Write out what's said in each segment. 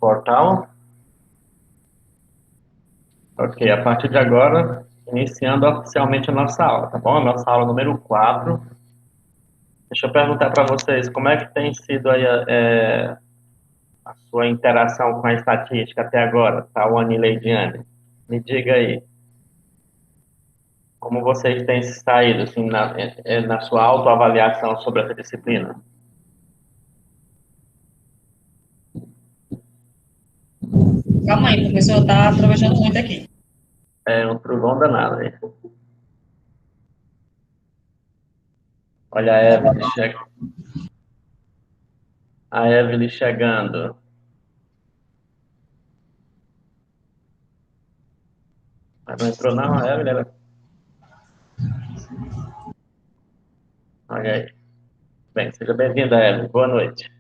Portal. Ok, a partir de agora, iniciando oficialmente a nossa aula, tá bom? A nossa aula número 4. Deixa eu perguntar para vocês, como é que tem sido aí a sua interação com a estatística até agora, Tawane e Leidiane? Me diga aí, como vocês têm se saído assim, na sua autoavaliação sobre essa disciplina? Calma aí, professor, tá trovejando muito aqui. É um trovão danado aí. Olha a Evelyn chegando. Mas não entrou não, a Evelyn? Olha aí. Bem, seja bem-vinda, Evelyn. Boa noite.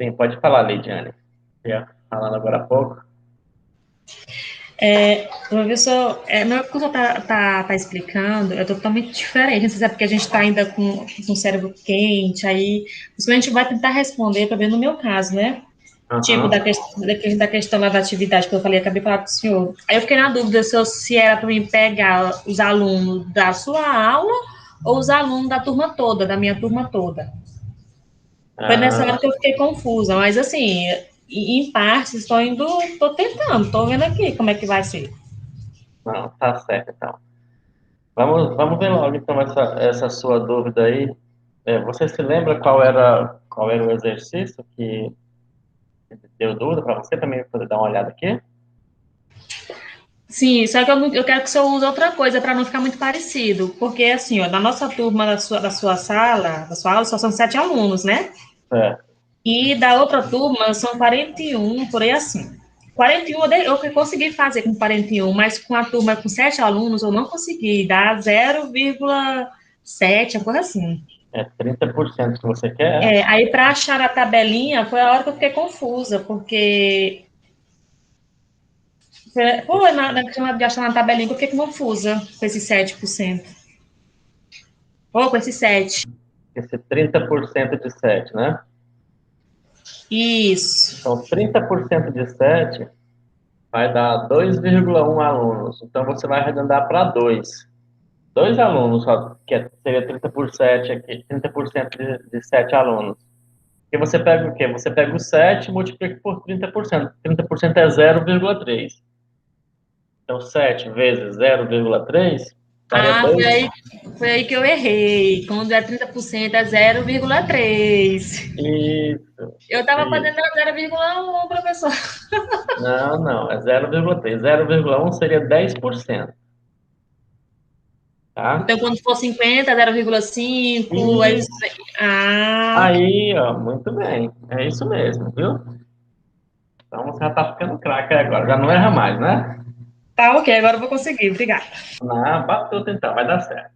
Sim, pode falar, Leidiane. Ia falando agora há pouco. Professor, o que o senhor tá explicando é totalmente diferente. Não sei se é porque a gente está ainda com o cérebro quente, aí a gente vai tentar responder, para ver no meu caso, né? Tipo, Aham. da questão lá da atividade que eu falei, acabei de falar com o senhor. Aí eu fiquei na dúvida se era para mim pegar os alunos da sua aula ou os alunos da turma toda, da minha turma toda. Foi nessa hora Ah, que eu fiquei confusa, mas assim, em parte, estou tentando, estou vendo aqui como é que vai ser. não, tá certo, então. Vamos ver logo, então, essa sua dúvida aí. Você se lembra qual era o exercício que deu dúvida para você também poder dar uma olhada aqui? Sim, só que eu quero que o senhor use outra coisa para não ficar muito parecido, porque assim, ó, na nossa turma, da sua sala, da sua aula, só são 7 alunos, né? É. E da outra turma são 41, por aí assim. 41 eu consegui fazer com 41, mas com a turma com 7 alunos eu não consegui, dá 0,7, uma coisa assim. É 30% que você quer? Aí para achar a tabelinha foi a hora que eu fiquei confusa, porque foi na questão de achar na tabelinha que eu fiquei confusa com esses 7%. Ou com esses 7. Esse 30% de 7, né? Isso. Então, 30% de 7 vai dar 2,1 alunos. Então, você vai arredondar para 2. Dois alunos só, seria 30 por 7 aqui, 30% de 7 alunos. E você pega o quê? Você pega o 7 e multiplica por 30%. 30% é 0,3. Então, 7 vezes 0,3 daria Ah, 2. foi aí que eu errei. Quando é 30% é 0,3. Isso, Eu estava fazendo isso. 0,1, professor. Não, não, é 0,3. 0,1 seria 10%, tá? Então, quando for 50, 0,5. Isso. Ah, Aí, ó, muito bem. É isso mesmo, viu? Então você já tá ficando craque agora. Já não erra mais, né? tá ok, agora eu vou conseguir, obrigada. Não, batuta então, vai dar certo.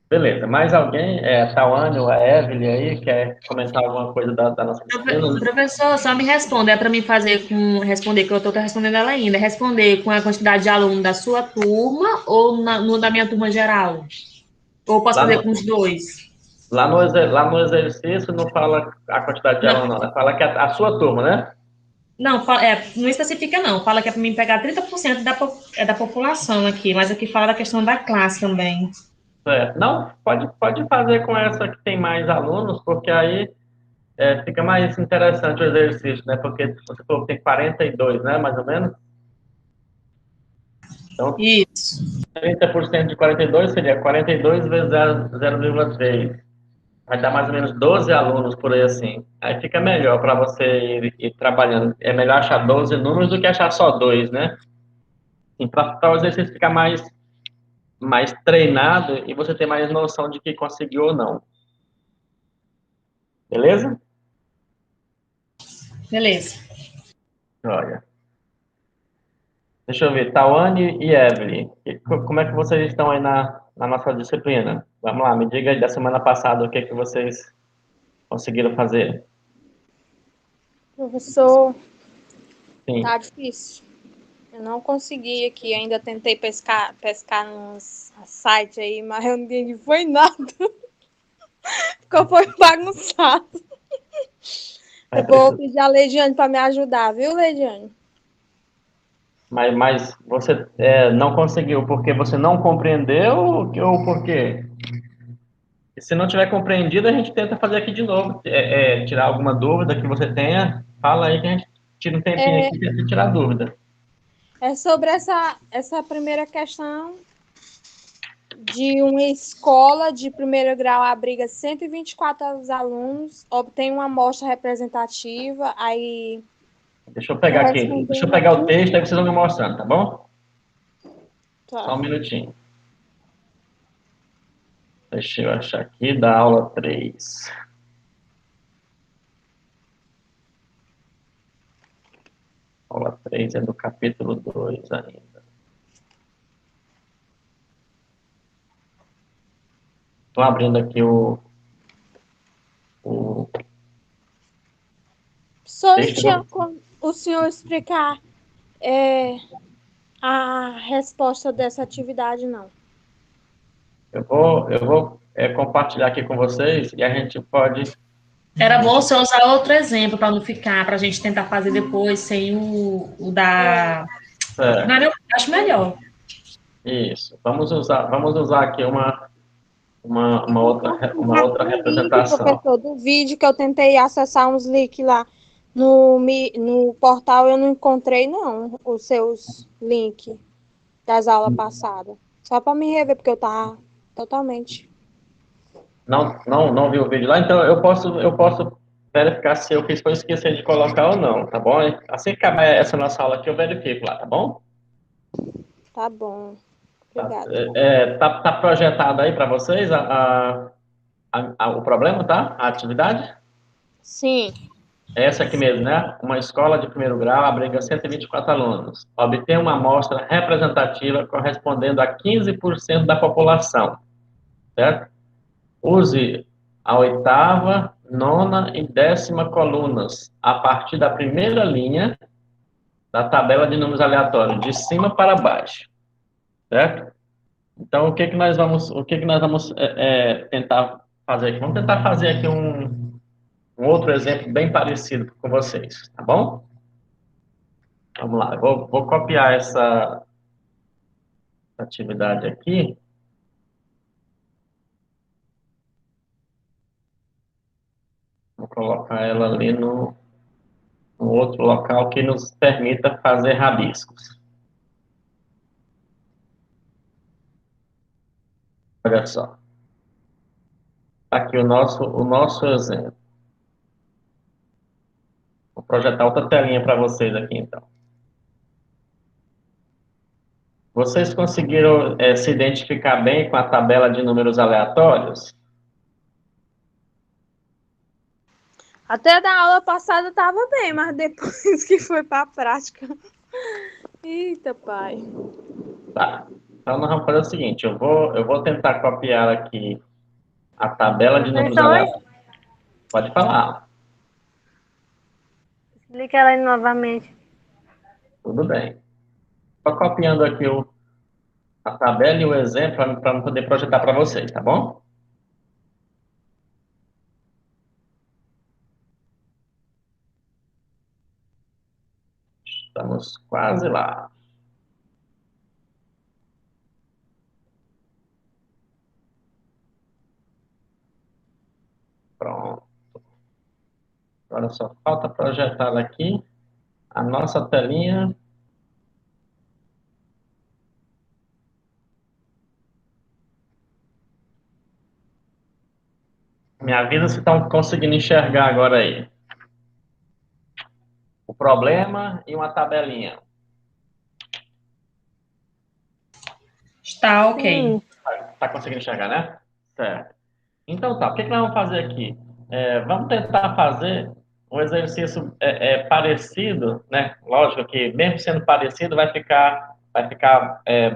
Beleza, mais alguém? A Tawane ou a Evelyn aí quer comentar alguma coisa da nossa disciplina? Professor, só me responda, é para mim responder, que eu estou respondendo ela ainda, responder com a quantidade de aluno da sua turma ou no da minha turma geral? Ou posso Lá fazer com no, os dois? lá no exercício não fala a quantidade de Não, alunos, não, né? Fala que a sua turma, né? não, não especifica não, fala que é para mim pegar 30% da população aqui, mas aqui fala da questão da classe também. Certo. Não, pode fazer com essa que tem mais alunos, porque aí fica mais interessante o exercício, né? Porque você falou que tem 42, né? Mais ou menos. Então, Isso. 30% de 42 seria 42 vezes 0,3. Vai dar mais ou menos 12 alunos por aí assim. Aí fica melhor para você ir trabalhando. É melhor achar 12 números do que achar só dois, né? Para o exercício ficar mais treinado e você ter mais noção de que conseguiu ou não. Beleza? Beleza. Olha. Deixa eu ver. Tawane e Evelyn. Como é que vocês estão aí na nossa disciplina? Vamos lá, me diga aí da semana passada o que que vocês conseguiram fazer. Professor, Sim. tá difícil. Eu não consegui aqui, ainda tentei pescar nos sites aí, mas eu não entendi foi nada. Ficou foi bagunçado. Vai Depois eu vou precisar. pedir a Leidiane para me ajudar, viu, Leidiane? Mas você não conseguiu porque você não compreendeu ou por quê? E se não tiver compreendido, a gente tenta fazer aqui de novo. Tirar alguma dúvida que você tenha, fala aí que a gente tira um tempinho É, aqui e tenta tirar a dúvida. é sobre essa primeira questão de uma escola de primeiro grau abriga 124 alunos, obtém uma amostra representativa, aí Deixa eu tô pegar aqui. Deixa eu respondendo pegar aqui. o texto, aí vocês vão me mostrando, tá bom? Só Tá. um minutinho. Deixa eu achar aqui da aula 3. Aula 3 é do capítulo 2 ainda. Estou abrindo aqui o Só texto. tinha como o senhor explicar a resposta dessa atividade, não. Eu vou compartilhar aqui com vocês e a gente pode. Era bom você usar outro exemplo para não ficar, para a gente tentar fazer depois sem o da. Não, Certo, eu acho melhor. isso. Vamos usar aqui uma outra Um link, representação. professor, do vídeo que eu tentei acessar uns links lá no portal, eu não encontrei, não, os seus links das aulas passadas. Só para me rever, porque eu tava totalmente. Não vi o vídeo lá, então eu posso verificar se eu fiz foi esquecer de colocar ou não, tá bom? Assim que acabar essa nossa aula aqui, eu verifico lá, tá bom? Tá bom. Tá, Obrigada. tá projetado aí para vocês o problema, tá? A atividade? Sim. É essa aqui mesmo, né? Uma escola de primeiro grau abriga 124 alunos. Obtém uma amostra representativa correspondendo a 15% da população, certo? Use a oitava, nona e décima colunas a partir da primeira linha da tabela de números aleatórios, de cima para baixo, certo? Então, o que que nós vamos tentar fazer aqui? Vamos tentar fazer aqui um outro exemplo bem parecido com vocês, tá bom? Vamos lá, eu vou copiar essa atividade aqui. Vou colocar ela ali no outro local que nos permita fazer rabiscos. Olha só. Tá aqui o nosso exemplo. Vou projetar outra telinha para vocês aqui, então. Vocês conseguiram se identificar bem com a tabela de números aleatórios? Até da aula passada tava bem, mas depois que foi para a prática. Eita, pai. Tá. Então, nós vamos fazer o seguinte. Eu vou tentar copiar aqui a tabela de números Professor, aleatórios. Pode falar. explica ela aí novamente. Tudo bem. Estou copiando aqui a tabela e o exemplo para poder projetar para vocês, tá bom? Estamos quase lá. Pronto. Agora só falta projetar aqui a nossa telinha. Me avisa se estão conseguindo enxergar agora aí. O problema e uma tabelinha. Está ok. Sim. Tá conseguindo enxergar, né? Certo. Então tá, o que que nós vamos fazer aqui? Vamos tentar fazer um exercício parecido, né? Lógico que mesmo sendo parecido vai ficar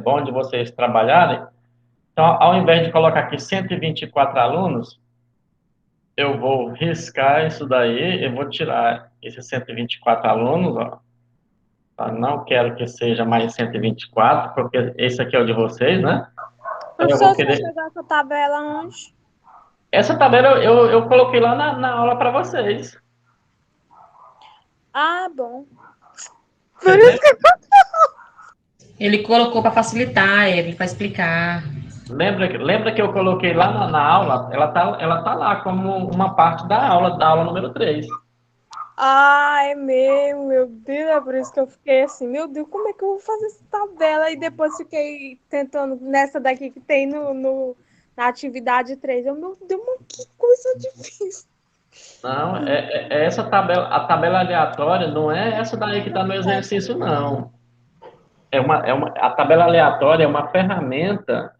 bom de vocês trabalharem. Então, ao invés de colocar aqui 124 alunos, eu vou riscar isso daí, eu vou tirar esses 124 alunos, ó. Tá? Não quero que seja mais 124, porque esse aqui é o de vocês, né? Então, eu vou Professor, você querer. pegou essa tabela onde? Essa tabela eu coloquei lá na aula para vocês. Ah, bom. Por Você isso que Ele colocou para facilitar, ele para explicar. lembra que eu coloquei lá na aula? Ela tá lá como uma parte da aula número 3. Ah, é mesmo, meu Deus, é por isso que eu fiquei assim, meu Deus, como é que eu vou fazer essa tabela? E depois fiquei tentando nessa daqui que tem na atividade 3. Meu Deus, mas que coisa difícil. Não, é essa tabela, a tabela aleatória não é essa daí que está no exercício, não. A tabela aleatória é uma ferramenta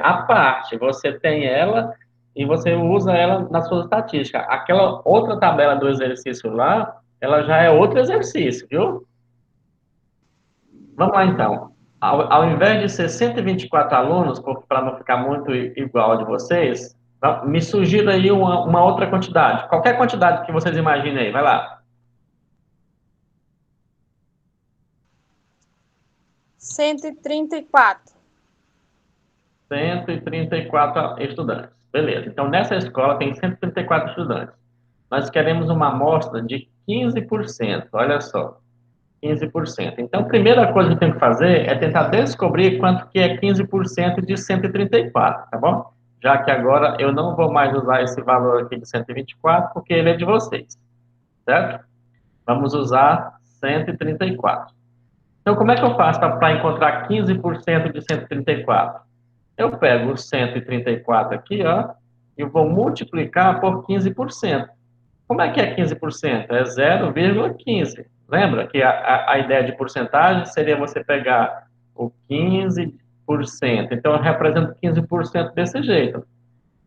à parte. Você tem ela e você usa ela na sua estatística. Aquela outra tabela do exercício lá, ela já é outro exercício, viu? Vamos lá, então. Ao invés de ser 124 alunos, para não ficar muito igual a de vocês, me sugira aí uma outra quantidade. Qualquer quantidade que vocês imaginem aí, vai lá. 134. 134 estudantes. Beleza. Então, nessa escola tem 134 estudantes. Nós queremos uma amostra de 15%. Olha só, 15%. Então, a primeira coisa que eu tenho que fazer é tentar descobrir quanto que é 15% de 134, tá bom? Já que agora eu não vou mais usar esse valor aqui de 124, porque ele é de vocês, certo? Vamos usar 134. Então, como é que eu faço para encontrar 15% de 134? Eu pego os 134 aqui, ó, e vou multiplicar por 15%. Como é que é 15%? É 0,15. Lembra que a ideia de porcentagem seria você pegar o 15%. Então, eu represento 15% desse jeito.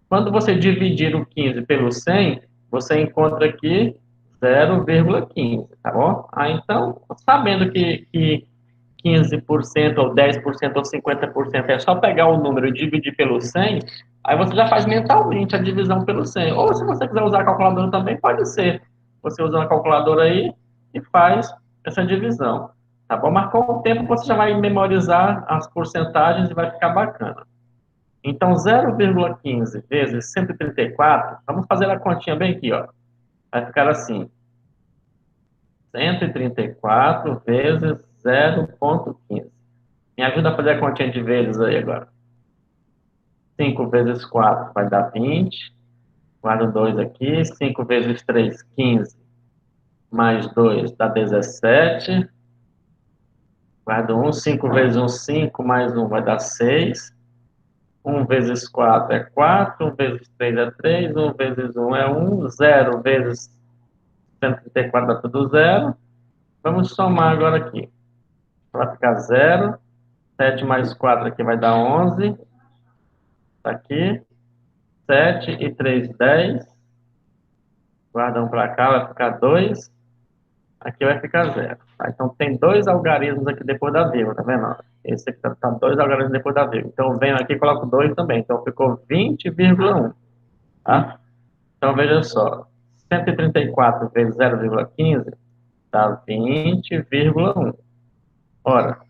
Quando você dividir o 15 pelo 100, você encontra aqui 0,15, tá bom? Então, sabendo que 15% ou 10% ou 50% é só pegar o número e dividir pelo 100, aí você já faz mentalmente a divisão pelo 100. Ou se você quiser usar a calculadora também, pode ser. Você usa a calculadora aí e faz essa divisão, tá bom? Mas com o tempo você já vai memorizar as porcentagens e vai ficar bacana. Então, 0,15 vezes 134, vamos fazer a continha bem aqui, ó. Vai ficar assim, 134 vezes 0,15. Me ajuda a fazer a continha de vezes aí agora. 5 vezes 4 vai dar 20. Guarda 2 aqui. 5 vezes 3, 15. Mais 2 dá 17. Guarda 1. 5 vezes 1, 5. Mais 1 vai dar 6. 1 vezes 4 é 4. 1 vezes 3 é 3. 1 vezes 1 é 1. 0 vezes 134 dá tudo 0. Vamos somar agora aqui. Vai ficar 0. 7 mais 4 aqui vai dar 11. Tá aqui. 7 e 3, 10. Guarda um para cá, vai ficar 2. Aqui vai ficar 0. Tá? Então, tem dois algarismos aqui depois da vírgula, tá vendo? Esse aqui tá dois algarismos depois da vírgula. Então, eu venho aqui e coloco 2 também. Então, ficou 20,1. Tá? Então, veja só. 134 vezes 0,15 dá 20,1. Ora,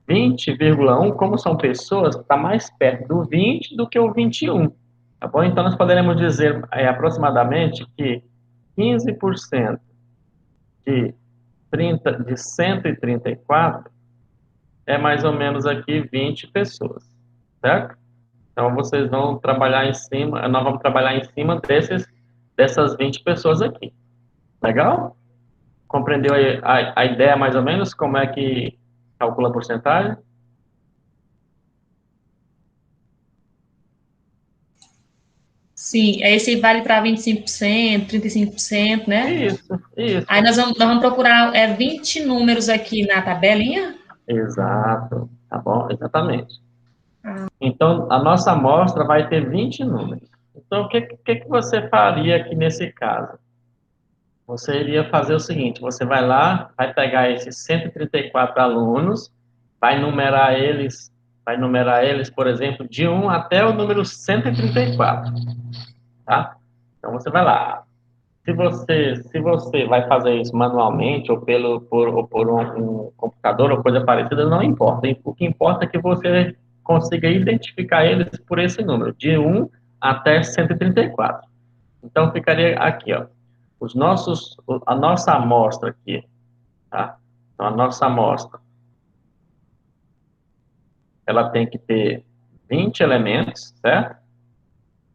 20,1, como são pessoas, está mais perto do 20 do que o 21. Tá bom? Então, nós poderemos dizer aproximadamente que 15% de 134 é mais ou menos aqui 20 pessoas, certo? Então, vocês vão trabalhar em cima, nós vamos trabalhar em cima dessas 20 pessoas aqui. Legal? Compreendeu a ideia mais ou menos? Como é que calcula a porcentagem? Sim, esse vale para 25%, 35%, né? Isso, isso. Aí nós vamos procurar 20 números aqui na tabelinha. Exato. Tá bom? Exatamente. Então, a nossa amostra vai ter 20 números. Então, o que você faria aqui nesse caso? Você iria fazer o seguinte, você vai lá, vai pegar esses 134 alunos, vai numerar eles, por exemplo, de 1 até o número 134, tá? Então, você vai lá. Se você vai fazer isso manualmente, ou por um computador, ou coisa parecida, não importa. O que importa é que você consiga identificar eles por esse número, de 1 até 134. Então, ficaria aqui, ó. a nossa amostra aqui, tá? Então, a nossa amostra, ela tem que ter 20 elementos, certo?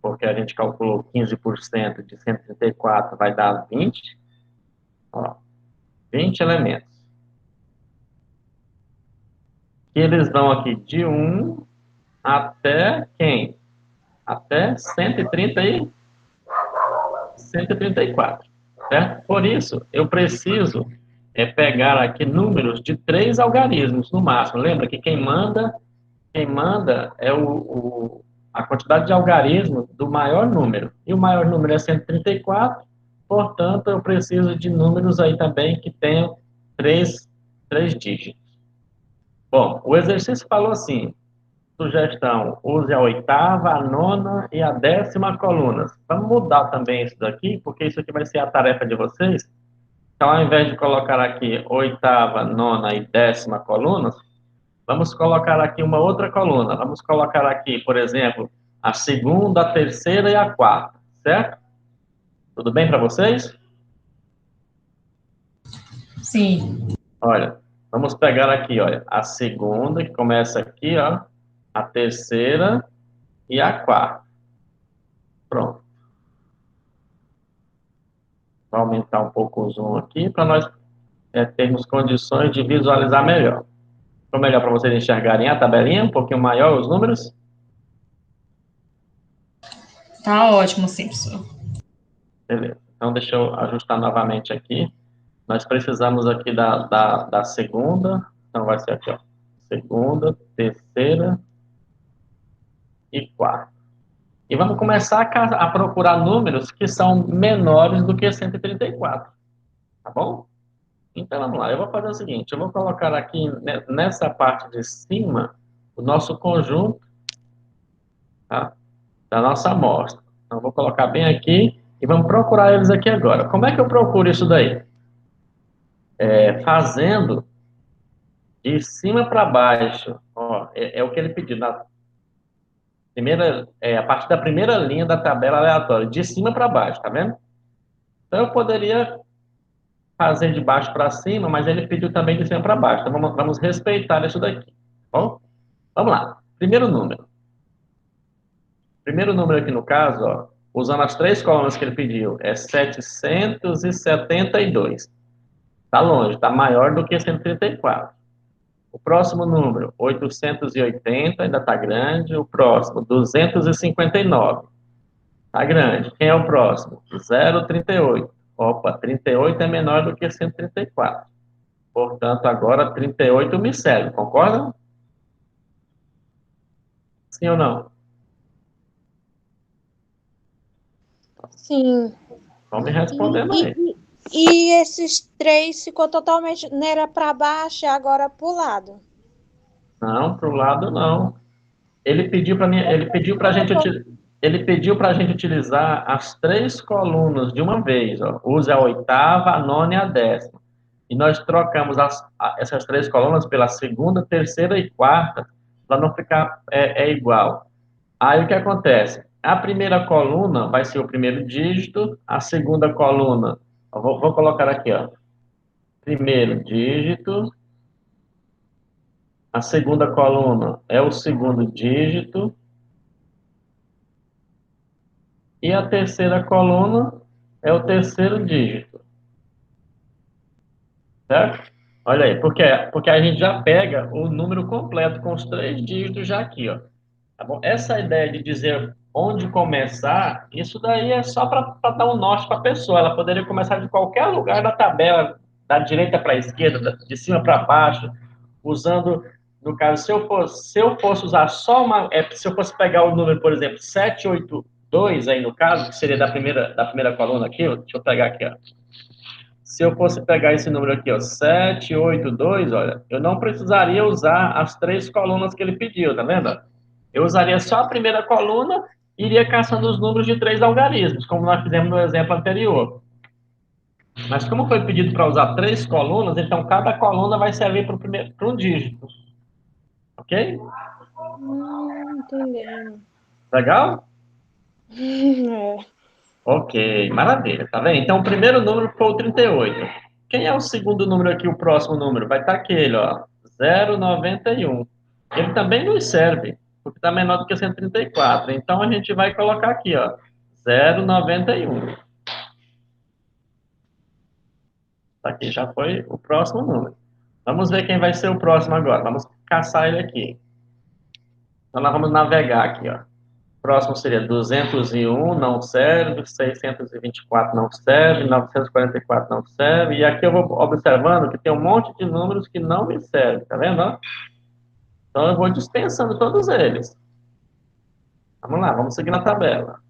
Porque a gente calculou 15% de 134 vai dar 20. Ó, 20 elementos. E eles vão aqui de 1 até quem? Até 134, certo? Por isso, eu preciso pegar aqui números de 3 algarismos no máximo. Lembra que quem manda é a quantidade de algarismos do maior número. E o maior número é 134, portanto, eu preciso de números aí também que tenham três dígitos. Bom, o exercício falou assim, sugestão, use a 8ª, a 9ª e a 10ª colunas. Vamos mudar também isso daqui, porque isso aqui vai ser a tarefa de vocês. Então, ao invés de colocar aqui 8ª, 9ª e 10ª colunas, vamos colocar aqui uma outra coluna. Vamos colocar aqui, por exemplo, a 2ª, a 3ª e a 4ª, certo? Tudo bem para vocês? Sim. Olha, vamos pegar aqui, olha, a 2ª, que começa aqui, ó, a 3ª e a 4ª. Pronto. Vou aumentar um pouco o zoom aqui para nós termos condições de visualizar melhor. Ficou melhor para vocês enxergarem a tabelinha, um pouquinho maior os números? Tá ótimo, sim, professor. Beleza. Então, deixa eu ajustar novamente aqui. Nós precisamos aqui da 2ª, então vai ser aqui, ó, 2ª, 3ª e 4ª. E vamos começar a procurar números que são menores do que 134, tá bom? Então, vamos lá, eu vou fazer o seguinte, eu vou colocar aqui nessa parte de cima o nosso conjunto, tá? Da nossa amostra. Então, eu vou colocar bem aqui e vamos procurar eles aqui agora. Como é que eu procuro isso daí? Fazendo de cima para baixo, ó, é o que ele pediu, a partir da primeira linha da tabela aleatória, de cima para baixo, tá vendo? Então, eu poderia fazer de baixo para cima, mas ele pediu também de cima para baixo. Então, vamos respeitar isso daqui, tá bom? Vamos lá. Primeiro número. Primeiro número aqui no caso, ó, usando as 3 colunas que ele pediu, é 772. Está longe, está maior do que 134. O próximo número, 880, ainda está grande. O próximo, 259. Está grande. Quem é o próximo? 0,38. Opa, 38 é menor do que 134. Portanto, agora 38 me serve. Concordam? Sim ou não? Sim. Vão me respondendo aí. E esses 3 ficou totalmente. Não era para baixo e agora para o lado. Não, para o lado não. Ele pediu para mim, ele pediu para a gente utilizar as 3 colunas de uma vez, ó. Use a 8ª, a 9ª e a 10ª. E nós trocamos essas 3 colunas pela 2ª, 3ª e 4ª, para não ficar igual. Aí o que acontece? A primeira coluna vai ser o primeiro dígito, a segunda coluna, vou colocar aqui, ó, primeiro dígito, a segunda coluna é o segundo dígito, e a terceira coluna é o terceiro dígito. Certo? Olha aí, porque a gente já pega o número completo com os 3 dígitos já aqui, ó. Tá bom? Essa ideia de dizer onde começar, isso daí é só para dar um norte para a pessoa. Ela poderia começar de qualquer lugar da tabela, da direita para a esquerda, de cima para baixo, usando, no caso, se eu fosse usar só se eu fosse pegar o número, por exemplo, 782 aí no caso, que seria da primeira coluna aqui, deixa eu pegar aqui, ó. Se eu fosse pegar esse número aqui, ó, 782, olha, eu não precisaria usar as 3 colunas que ele pediu, tá vendo? Eu usaria só a primeira coluna e iria caçando os números de 3 algarismos, como nós fizemos no exemplo anterior. Mas como foi pedido para usar 3 colunas, então cada coluna vai servir para um dígito. Ok? Entendendo. Legal? É. Ok, maravilha, tá vendo? Então, o primeiro número foi o 38. Quem é o segundo número aqui, o próximo número? Vai estar aquele, ó, 0,91. Ele também nos serve, porque está menor do que 134. Então, a gente vai colocar aqui, ó, 0,91. Aqui já foi o próximo número. Vamos ver quem vai ser o próximo agora. Vamos caçar ele aqui. Então, nós vamos navegar aqui, ó. O próximo seria 201, não serve. 624 não serve. 944 não serve. E aqui eu vou observando que tem um monte de números que não me servem. Tá vendo? Ó? Então, eu vou dispensando todos eles. Vamos lá, vamos seguir na tabela.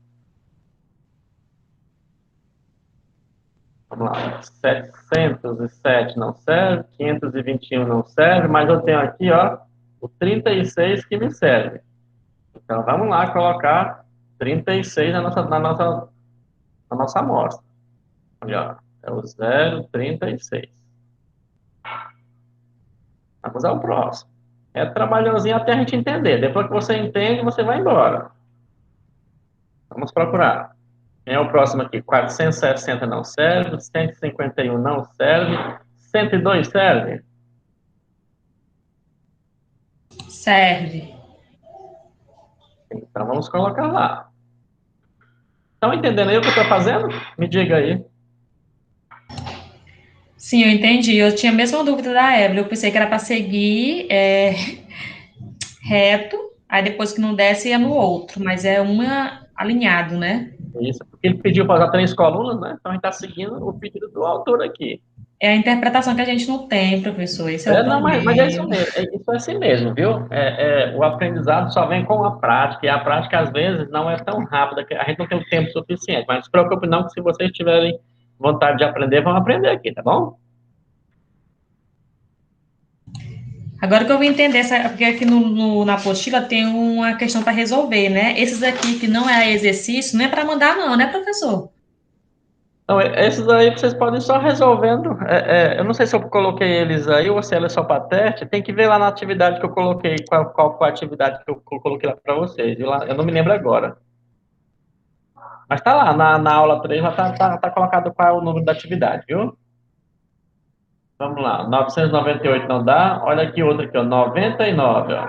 Vamos lá. 707 não serve. 521 não serve. Mas eu tenho aqui, ó, o 36 que me serve. Então, vamos lá colocar 36 na nossa amostra. Olha, é o 0,36. Vamos ao próximo. É trabalhosinho até a gente entender. Depois que você entende, você vai embora. Vamos procurar. Quem é o próximo aqui? 460 não serve. 151 não serve. 102 serve? Serve. Então, vamos colocar lá. Estão entendendo aí o que eu estou fazendo? Me diga aí. Sim, eu entendi. Eu tinha a mesma dúvida da Evelyn. Eu pensei que era para seguir reto, aí depois que não desce ia no outro, mas é uma alinhado, né? Isso, porque ele pediu para usar 3 colunas, né? Então, a gente está seguindo o pedido do autor aqui. É a interpretação que a gente não tem, professor. Esse é o Não, mas é isso problema. mesmo, isso é assim mesmo, viu? O aprendizado só vem com a prática, e a prática, às vezes, não é tão rápida, que a gente não tem o tempo suficiente. Mas não se preocupe não, que se vocês tiverem vontade de aprender, vão aprender aqui, tá bom? Agora que eu vou entender, porque aqui na apostila tem uma questão para resolver, né? Esses aqui que não é exercício, não é para mandar, não, né, professor? Então, esses aí vocês podem só resolvendo. Eu não sei se eu coloquei eles aí ou se ela é só para teste. Tem que ver lá na atividade que eu coloquei, qual foi a atividade que eu coloquei lá para vocês. Viu? Eu não me lembro agora. Mas tá lá, na aula 3 já tá colocado qual é o número da atividade, viu? Vamos lá, 998 não dá. Olha aqui outro aqui, ó, 99, ó.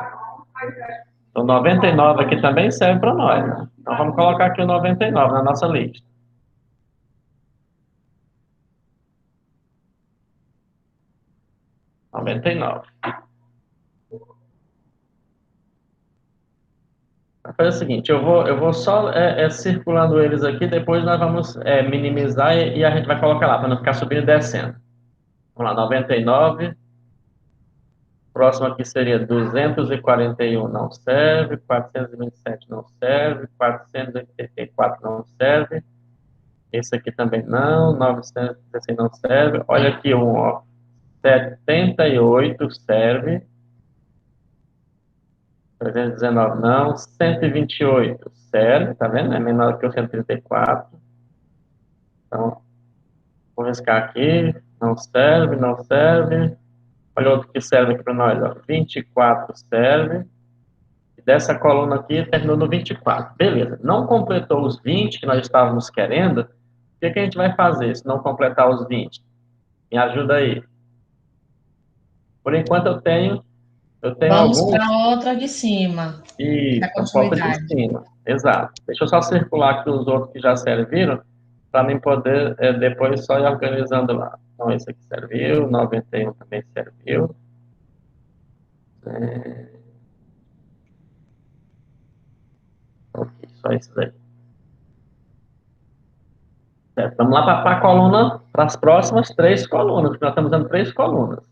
Então, 99 aqui também serve para nós, né? Então, vamos colocar aqui o 99 na nossa lista. 99. Vai fazer o seguinte, eu vou só circulando eles aqui, depois nós vamos minimizar e a gente vai colocar lá, para não ficar subindo e descendo. Vamos lá, 99. Próximo aqui seria 241 não serve, 427 não serve, 484 não serve, esse aqui também não, 916 não serve, olha aqui um, ó, 78 serve, 319 não, 128 serve, tá vendo? É menor que o 134. Então, vou riscar aqui, não serve, não serve. Olha outro que serve aqui para nós, ó, 24 serve. Dessa coluna aqui terminou no 24. Beleza. Não completou os 20 que nós estávamos querendo. O que a gente vai fazer se não completar os 20? Me ajuda aí. Por enquanto eu tenho Vamos alguns. para outra de cima, da Isso, então falta de continuidade. cima. Exato. Deixa eu só circular aqui os outros que já serviram, para mim poder depois só ir organizando lá. Então, esse aqui serviu, 91 também serviu. Ok, só esses aí. Certo, vamos lá para a coluna, para as próximas 3 colunas, porque nós estamos usando 3 colunas.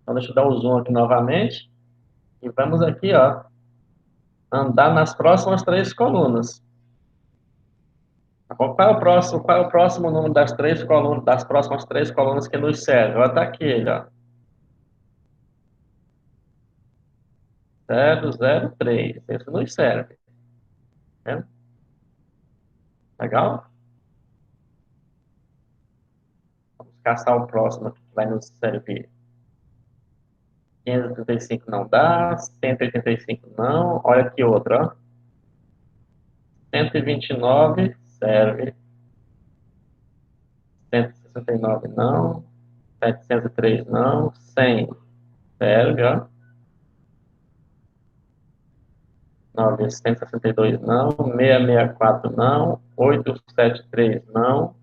Então, deixa eu dar o zoom aqui novamente. E vamos aqui, ó, andar nas próximas 3 colunas. Tá bom? Qual é o próximo número das 3 colunas, das próximas 3 colunas que nos serve? Olha, tá aqui ele, ó. 003. Esse nos serve. Tá vendo? Legal? Vamos caçar o próximo aqui que vai nos servir. 535 não dá. 185 não. Olha aqui outro, ó. 129 serve. 869 não. 703 não. 100 serve, ó. 962 não. 664 não. 873 não.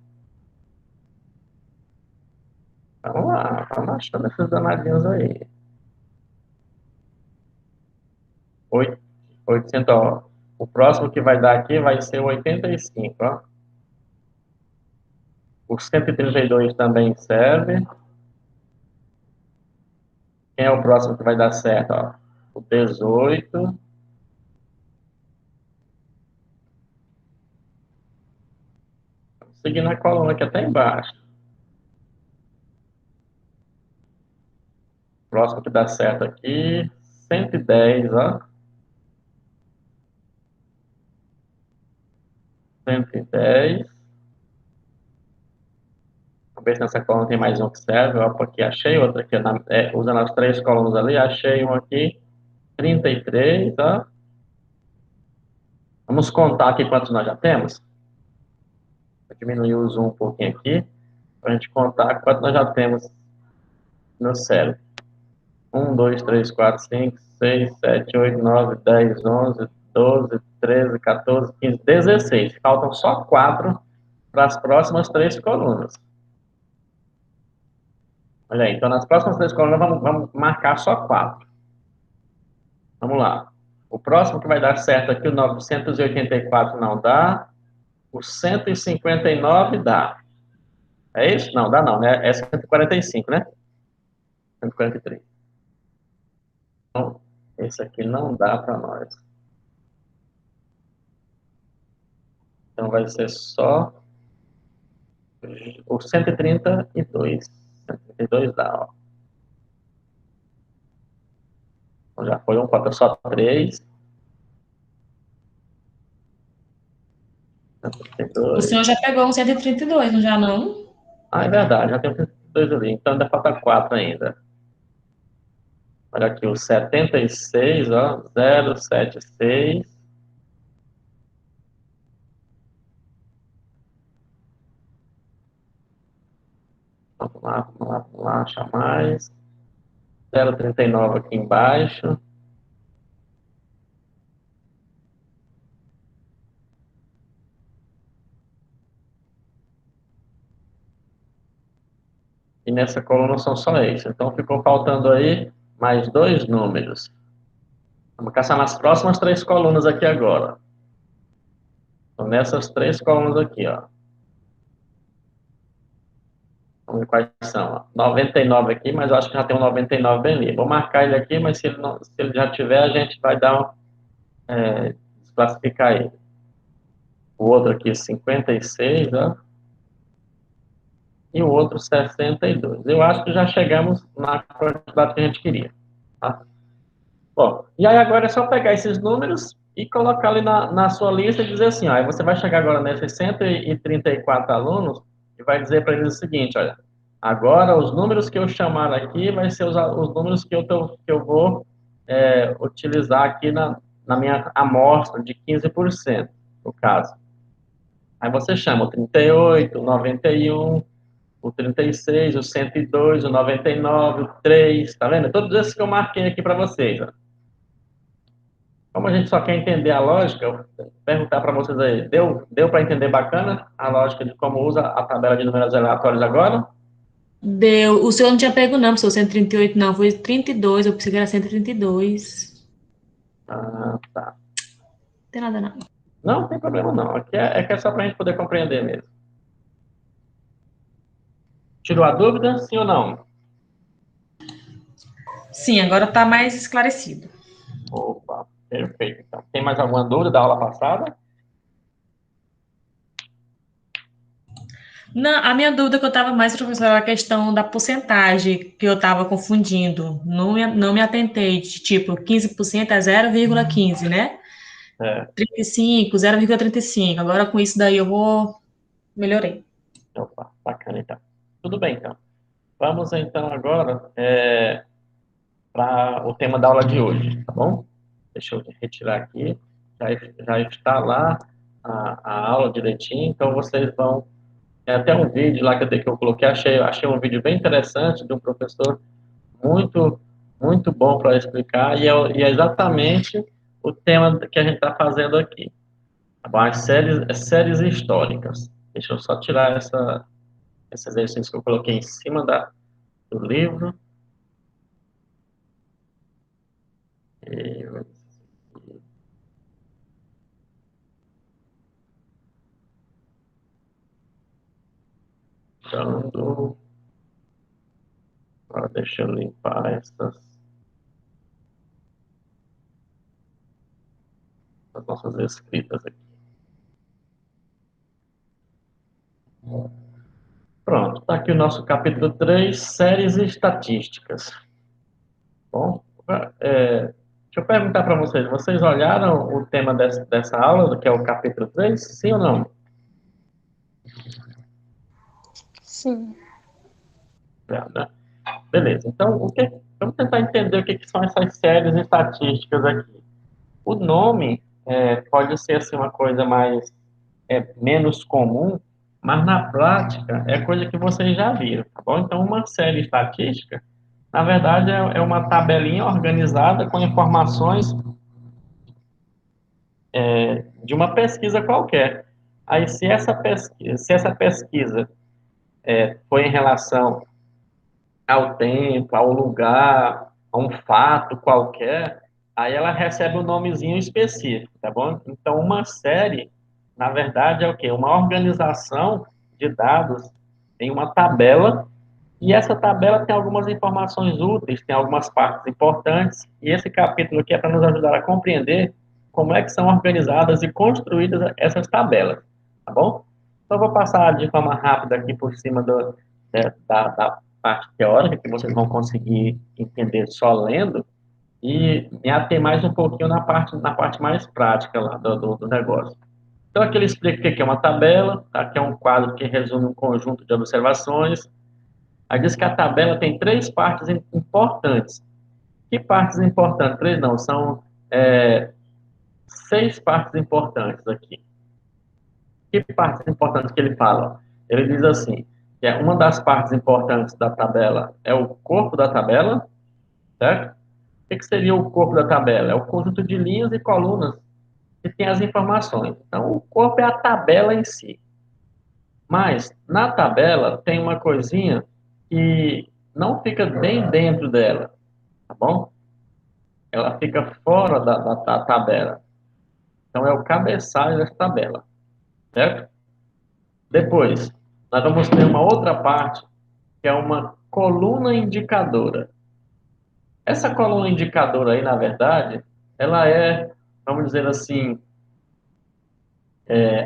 Vamos lá, vamos achando esses danadinhos aí. 800, ó. O próximo que vai dar aqui vai ser o 85, ó. O 132 também serve. Quem é o próximo que vai dar certo, ó? O 18. Vamos seguir na coluna aqui até embaixo. O próximo que dá certo aqui, 110, ó. 110. Vamos ver se nessa coluna tem mais um que serve, ó, porque achei outro aqui, usando as 3 colunas ali, achei um aqui, 33, ó. Vamos contar aqui quantos nós já temos. Vou diminuir o zoom um pouquinho aqui, para a gente contar quantos nós já temos no cérebro. 1, 2, 3, 4, 5, 6, 7, 8, 9, 10, 11, 12, 13, 14, 15, 16. Faltam só 4 para as próximas 3 colunas. Olha aí, então nas próximas 3 colunas vamos marcar só 4. Vamos lá. O próximo que vai dar certo aqui, o 984 não dá. O 159 dá. É isso? Não, dá não, né? É 145, né? 143. Então, esse aqui não dá para nós. Então, vai ser só o 132. 132 dá, ó. Então, já foi um, falta só 3. O senhor já pegou um 132, não já não? Ah, é verdade, já tem um 32 ali. Então, ainda falta 4 ainda. Olha aqui, o 76, ó. 076. Vamos lá, achar mais. 039 aqui embaixo. E nessa coluna são só esses. Então ficou faltando aí mais 2 números. Vamos caçar nas próximas 3 colunas aqui agora. Então nessas 3 colunas aqui, ó. Vamos ver quais são. Ó. 99 aqui, mas eu acho que já tem um 99 bem ali. Vou marcar ele aqui, mas se ele já tiver, a gente vai dar desclassificar ele. O outro aqui, 56, ó. E o outro 62. Eu acho que já chegamos na quantidade que a gente queria. Tá? Bom, e aí agora é só pegar esses números e colocar ali na sua lista e dizer assim, ó, aí você vai chegar agora nesses 134 alunos e vai dizer para eles o seguinte, olha, agora os números que eu chamar aqui vai ser os números que eu vou utilizar aqui na minha amostra de 15%, no caso. Aí você chama o 38, o 91, o 36, o 102, o 99, o 3, tá vendo? Todos esses que eu marquei aqui para vocês. Ó. Como a gente só quer entender a lógica, eu vou perguntar para vocês aí, deu para entender bacana a lógica de como usa a tabela de números aleatórios agora? Deu. O senhor não tinha pego, não, professor, 138, não. Foi 32, eu pensei que era 132. Ah, tá. Não tem nada, não. Não tem problema não, aqui é só para a gente poder compreender mesmo. Tirou a dúvida, sim ou não? Sim, agora está mais esclarecido. Opa, perfeito. Então, tem mais alguma dúvida da aula passada? Não, a minha dúvida que eu estava mais, professor, era a questão da porcentagem, que eu estava confundindo. Não me atentei, de tipo, 15% é 0,15, né? É. 35, 0,35. Agora com isso daí melhorei. Opa, bacana então. Tudo bem então. Vamos então agora para o tema da aula de hoje, tá bom? Deixa eu retirar aqui. Já está lá a aula direitinho, então vocês vão Tem até um vídeo lá que eu coloquei, achei um vídeo bem interessante de um professor muito, muito bom para explicar, e é exatamente o tema que a gente está fazendo aqui. Tá bom? As séries históricas. Deixa eu só tirar esse exercício que eu coloquei em cima do livro. E, então, agora deixa eu limpar as nossas escritas aqui. Pronto, está aqui o nosso capítulo 3, séries e estatísticas. Bom, deixa eu perguntar para vocês olharam o tema dessa aula, que é o capítulo 3? Sim ou não? Sim. Né? Beleza, então vamos tentar entender o que são essas séries estatísticas aqui. O nome pode ser assim, uma coisa menos comum, mas na prática é coisa que vocês já viram, tá bom? Então, uma série estatística, na verdade, é uma tabelinha organizada com informações de uma pesquisa qualquer. Aí, se essa pesquisa foi em relação ao tempo, ao lugar, a um fato qualquer, aí ela recebe um nomezinho específico, tá bom? Então, uma série, na verdade, é o quê? Uma organização de dados em uma tabela, e essa tabela tem algumas informações úteis, tem algumas partes importantes, e esse capítulo aqui é para nos ajudar a compreender como é que são organizadas e construídas essas tabelas, tá bom? Então, eu vou passar de forma rápida aqui por cima da parte teórica, que vocês vão conseguir entender só lendo, e me ater mais um pouquinho na parte mais prática lá do negócio. Então, aqui ele explica o que é uma tabela, tá? Que é um quadro que resume um conjunto de observações. Aí diz que a tabela tem três partes importantes. Que partes importantes? Três não, são seis partes importantes aqui. Que partes importantes que ele fala? Ele diz assim, que uma das partes importantes da tabela é o corpo da tabela, certo? O que seria o corpo da tabela? É o conjunto de linhas e colunas que tem as informações. Então, o corpo é a tabela em si. Mas, na tabela, tem uma coisinha que não fica bem dentro dela, tá bom? Ela fica fora da tabela. Então, é o cabeçalho dessa tabela, certo? Depois, nós vamos ter uma outra parte, que é uma coluna indicadora. Essa coluna indicadora aí, na verdade, ela vamos dizer assim,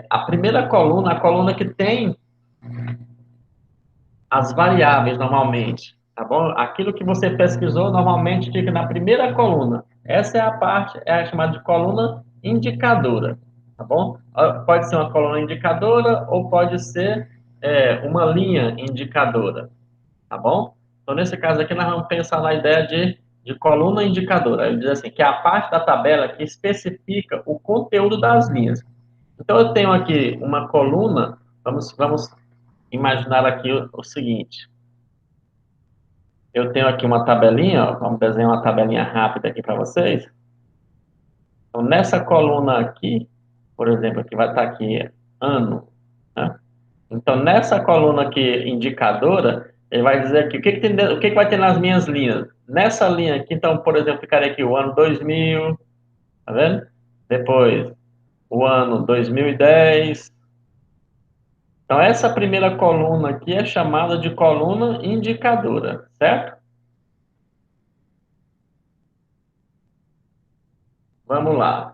a primeira coluna, a coluna que tem as variáveis normalmente, tá bom? Aquilo que você pesquisou normalmente fica na primeira coluna. Essa é a parte, é a chamada de coluna indicadora, tá bom? Pode ser uma coluna indicadora ou pode ser uma linha indicadora, tá bom? Então, nesse caso aqui, nós vamos pensar na ideia de coluna indicadora. Ele diz assim, que é a parte da tabela que especifica o conteúdo das linhas. Então, eu tenho aqui uma coluna, vamos imaginar aqui o seguinte. Eu tenho aqui uma tabelinha, ó, vamos desenhar uma tabelinha rápida aqui para vocês. Então, nessa coluna aqui, por exemplo, aqui vai estar aqui ano, né? Então, nessa coluna aqui, indicadora, ele vai dizer aqui, o que vai ter nas minhas linhas? Nessa linha aqui, então, por exemplo, ficaria aqui o ano 2000, tá vendo? Depois, o ano 2010. Então, essa primeira coluna aqui é chamada de coluna indicadora, certo? Vamos lá.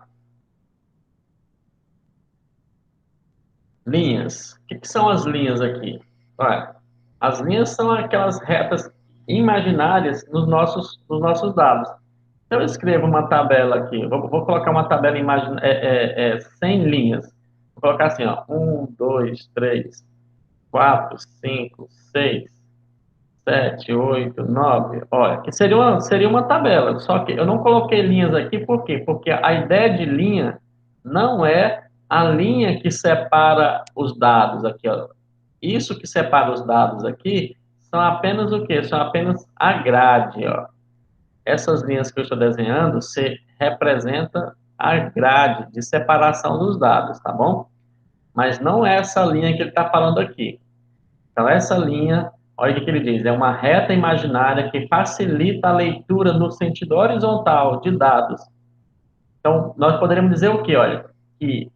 Linhas. O que são as linhas aqui? Olha, as linhas são aquelas retas imaginárias nos nossos dados. Então, eu escrevo uma tabela aqui. Vou colocar uma tabela sem linhas. Vou colocar assim, ó, 1, 2, 3, 4, 5, 6, 7, 8, 9. Olha, que seria uma tabela. Só que eu não coloquei linhas aqui, por quê? Porque a ideia de linha não é a linha que separa os dados aqui, ó. isso que separa os dados aqui são apenas o quê? São apenas a grade, ó. Essas linhas que eu estou desenhando, se representa a grade de separação dos dados, tá bom? Mas não é essa linha que ele está falando aqui. Então, essa linha, olha o que ele diz, é uma reta imaginária que facilita a leitura no sentido horizontal de dados. Então, nós poderíamos dizer o quê? Olha, que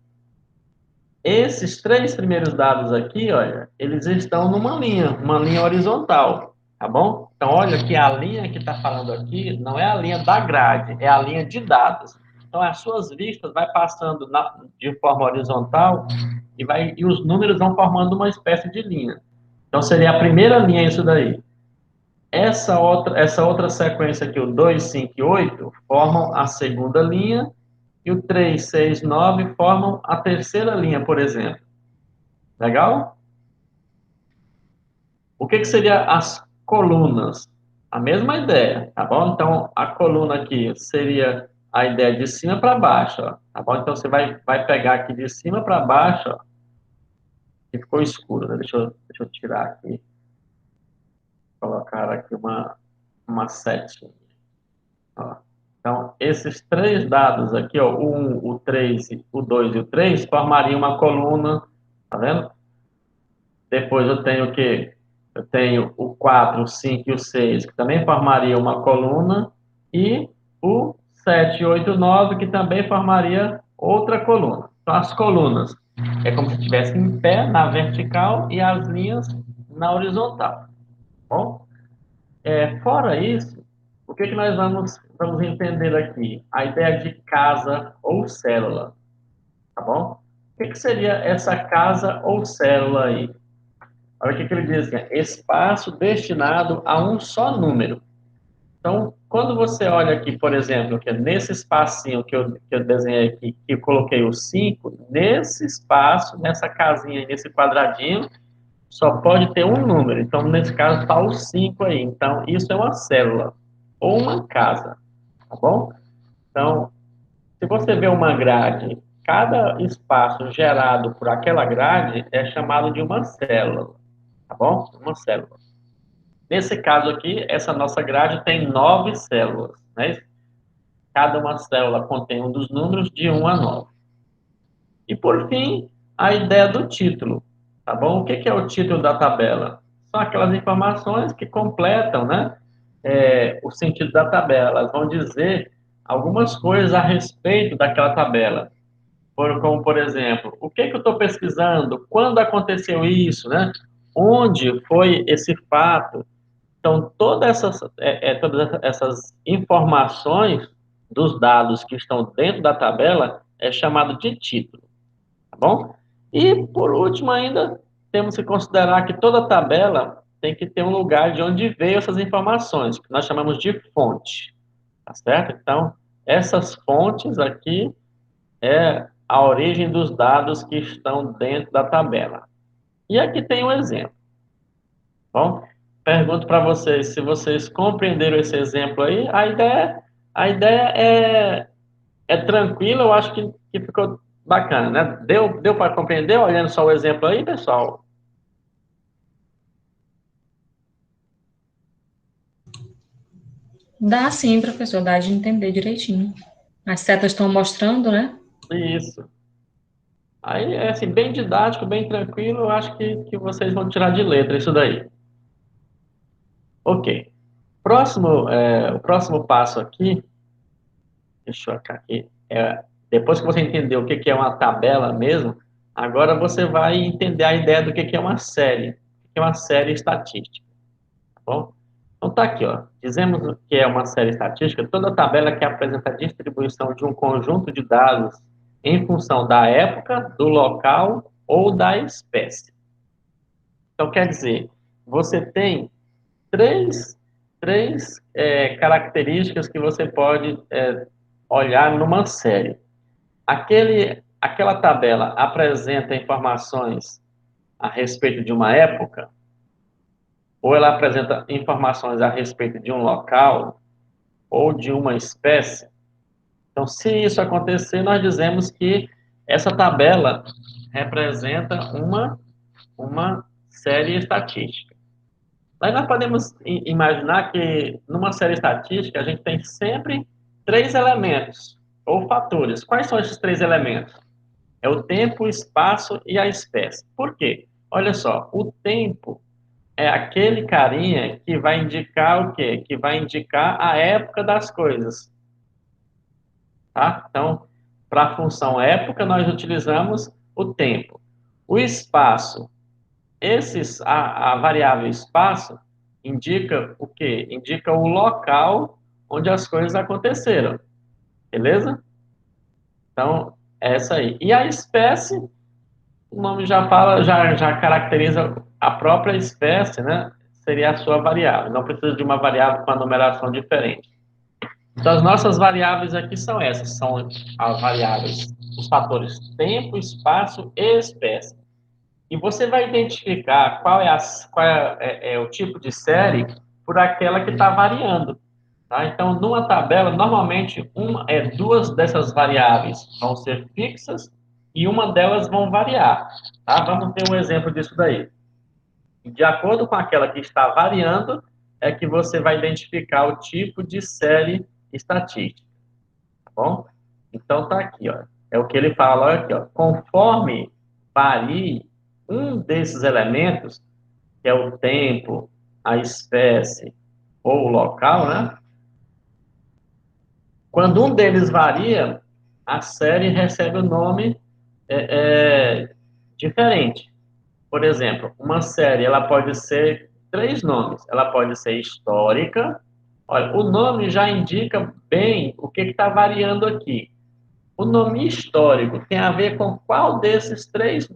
esses 3 primeiros dados aqui, olha, eles estão numa linha, uma linha horizontal, tá bom? Então, olha que a linha que está falando aqui não é a linha da grade, é a linha de dados. Então, as suas vistas vai passando de forma horizontal e os números vão formando uma espécie de linha. Então, seria a primeira linha isso daí. Essa outra sequência aqui, o 2, 5 e 8, formam a segunda linha, e o 3, 6, 9 formam a terceira linha, por exemplo. Legal? O que seria as colunas? A mesma ideia, tá bom? Então, a coluna aqui seria a ideia de cima para baixo, ó, tá bom? Então, você vai pegar aqui de cima para baixo, ó, e ficou escuro, né? Deixa eu tirar aqui, colocar aqui uma setinha. Ó. Então, esses 3 dados aqui, ó, o 1, o 3, o 2 e o 3, formariam uma coluna, tá vendo? Depois eu tenho o quê? Eu tenho o 4, o 5 e o 6, que também formaria uma coluna, e o 7, 8 e 9, que também formaria outra coluna. Então, as colunas é como se estivesse em pé na vertical e as linhas na horizontal. Tá bom? Fora isso, o que nós vamos entender aqui? A ideia de casa ou célula, tá bom? O que seria essa casa ou célula aí? Olha o que ele diz aqui, espaço destinado a um só número. Então, quando você olha aqui, por exemplo, que é nesse espacinho que eu desenhei aqui, que eu coloquei o 5, nesse espaço, nessa casinha, nesse quadradinho, só pode ter um número. Então, nesse caso, está o 5 aí. Então, isso é uma célula ou uma casa, tá bom? Então, se você vê uma grade, cada espaço gerado por aquela grade é chamado de uma célula, tá bom? Uma célula. Nesse caso aqui, essa nossa grade tem 9 células, né? Cada uma célula contém um dos números de 1 a 9. E, por fim, a ideia do título, tá bom? O que é o título da tabela? São aquelas informações que completam, né, o sentido da tabela. Elas vão dizer algumas coisas a respeito daquela tabela. Como, por exemplo, o que eu estou pesquisando? Quando aconteceu isso, né? Onde foi esse fato? Então, todas essas informações dos dados que estão dentro da tabela é chamado de título. Tá bom? E, por último, ainda temos que considerar que toda tabela tem que ter um lugar de onde veio essas informações, que nós chamamos de fonte. Tá certo? Então, essas fontes aqui é a origem dos dados que estão dentro da tabela. E aqui tem um exemplo. Bom, pergunto para vocês se vocês compreenderam esse exemplo aí. A ideia é tranquila, eu acho que ficou bacana, né? Deu para compreender olhando só o exemplo aí, pessoal? Dá sim, professor, dá de entender direitinho. As setas estão mostrando, né? Isso. Aí é assim, bem didático, bem tranquilo, eu acho que vocês vão tirar de letra isso daí. Ok. O próximo passo aqui, deixa eu achar aqui, depois que você entendeu o que é uma tabela mesmo, agora você vai entender a ideia do que é uma série, o que é uma série estatística, tá bom? Então tá aqui, ó, dizemos que é uma série estatística, toda tabela que apresenta a distribuição de um conjunto de dados em função da época, do local ou da espécie. Então quer dizer, você tem três características que você pode olhar numa série. Aquela tabela apresenta informações a respeito de uma época, ou ela apresenta informações a respeito de um local, ou de uma espécie. Então, se isso acontecer, nós dizemos que essa tabela representa uma série estatística. Aí nós podemos imaginar que numa série estatística a gente tem sempre 3 elementos ou fatores. Quais são esses 3 elementos? É o tempo, o espaço e a espécie. Por quê? Olha só, o tempo é aquele carinha que vai indicar o quê? Que vai indicar a época das coisas. Tá? Então, para a função época, nós utilizamos o tempo. O espaço, a variável espaço, indica o quê? Indica o local onde as coisas aconteceram. Beleza? Então, é essa aí. E a espécie, o nome já fala, já caracteriza a própria espécie, né? Seria a sua variável. Não precisa de uma variável com a numeração diferente. Então, as nossas variáveis aqui são essas, são as variáveis, os fatores tempo, espaço e espécie. E você vai identificar qual é o tipo de série por aquela que está variando. Tá? Então, numa tabela, normalmente, duas dessas variáveis vão ser fixas e uma delas vão variar. Tá? Vamos ter um exemplo disso daí. De acordo com aquela que está variando, é que você vai identificar o tipo de série estatística. Tá bom? Então, tá aqui, ó. É o que ele fala aqui, ó. Conforme varie um desses elementos, que é o tempo, a espécie ou o local, né? Quando um deles varia, a série recebe o nome diferente. Por exemplo, uma série, ela pode ser 3 nomes. Ela pode ser histórica. Olha, o nome já indica bem o que está variando aqui. O nome histórico tem a ver com qual desses 3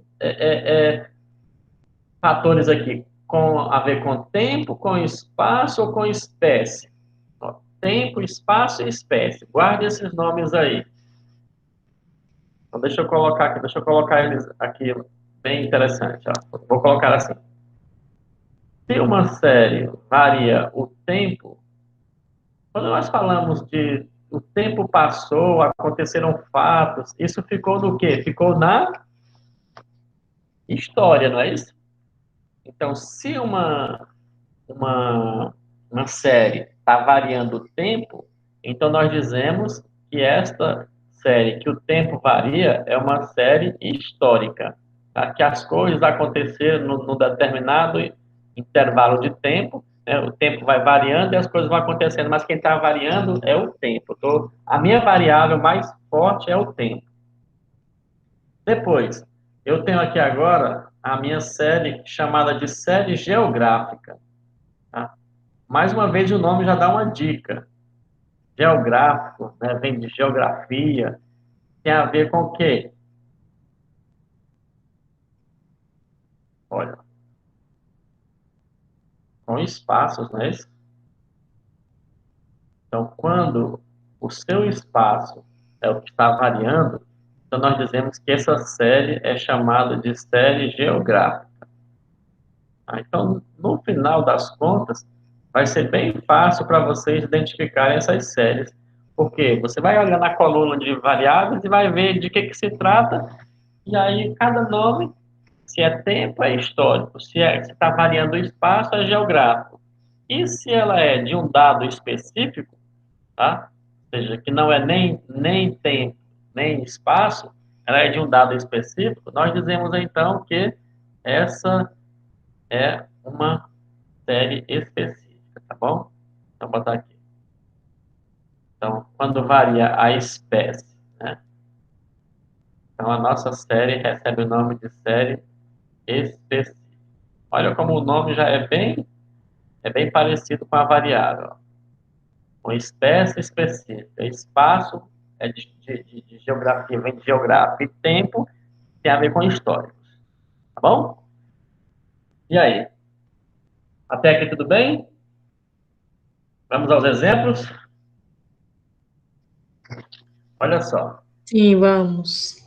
fatores aqui? Com a ver com tempo, com espaço ou com espécie? Ó, tempo, espaço e espécie. Guarde esses nomes aí. Então, deixa eu colocar eles aqui bem interessante. Ó. Vou colocar assim. Se uma série varia o tempo, quando nós falamos de o tempo passou, aconteceram fatos, isso ficou no quê? Ficou na história, não é isso? Então, se uma série está variando o tempo, então nós dizemos que esta série, que o tempo varia, é uma série histórica. Tá? Que as coisas aconteceram num determinado intervalo de tempo, né? O tempo vai variando e as coisas vão acontecendo, mas quem está variando é o tempo. Então, a minha variável mais forte é o tempo. Depois, eu tenho aqui agora a minha série chamada de série geográfica. Tá? Mais uma vez, o nome já dá uma dica. Geográfico, né, vem de geografia, tem a ver com o quê? Olha, com espaços, não é isso? Então, quando o seu espaço é o que está variando, então nós dizemos que essa série é chamada de série geográfica. Então, no final das contas, vai ser bem fácil para vocês identificarem essas séries, porque você vai olhar na coluna de variáveis e vai ver de que se trata, e aí cada nome, se é tempo, é histórico, se está variando o espaço, é geográfico. E se ela é de um dado específico, tá? Ou seja, que não é nem tempo, nem espaço, ela é de um dado específico, nós dizemos então que essa é uma série específica, tá bom? Então, vou botar aqui. Então, quando varia a espécie, né? Então, a nossa série recebe o nome de série específica. Olha como o nome já é bem parecido com a variável. Ó. Com espécie específica. Espaço é de geografia, vem de geografia. E tempo tem a ver com históricos. Tá bom? E aí? Até aqui tudo bem? Vamos aos exemplos? Olha só. Sim, vamos.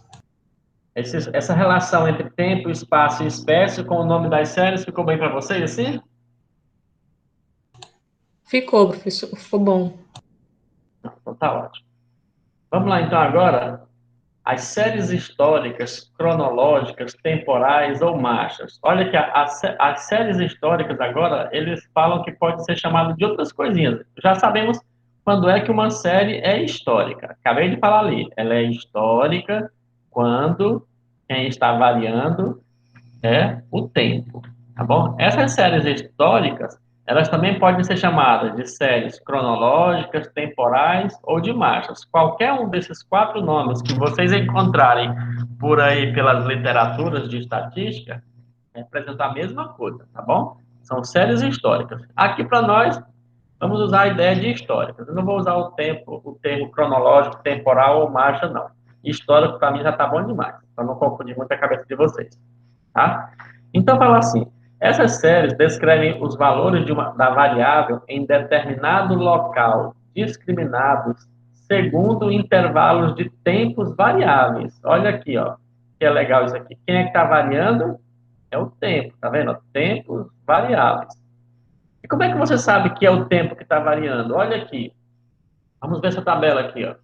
Essa relação entre tempo, espaço e espécie com o nome das séries ficou bem para vocês, assim? Ficou, professor. Ficou bom. Então tá ótimo. Vamos lá então agora as séries históricas, cronológicas, temporais ou marchas. Olha que as séries históricas agora, eles falam que pode ser chamado de outras coisinhas. Já sabemos quando é que uma série é histórica. Acabei de falar ali. Ela é histórica quando quem está variando é o tempo, tá bom? Essas séries históricas, elas também podem ser chamadas de séries cronológicas, temporais ou de marchas. Qualquer um desses 4 nomes que vocês encontrarem por aí pelas literaturas de estatística, representa a mesma coisa, tá bom? São séries históricas. Aqui para nós, vamos usar a ideia de históricas. Eu não vou usar o termo cronológico, temporal ou marcha, não. Histórico para mim já tá bom demais, para não confundir muito a cabeça de vocês. Tá? Então, fala assim, essas séries descrevem os valores da variável em determinado local, discriminados segundo intervalos de tempos variáveis. Olha aqui, ó, que é legal isso aqui. Quem é que está variando? É o tempo, tá vendo? Tempos variáveis. E como é que você sabe que é o tempo que está variando? Olha aqui. Vamos ver essa tabela aqui, ó.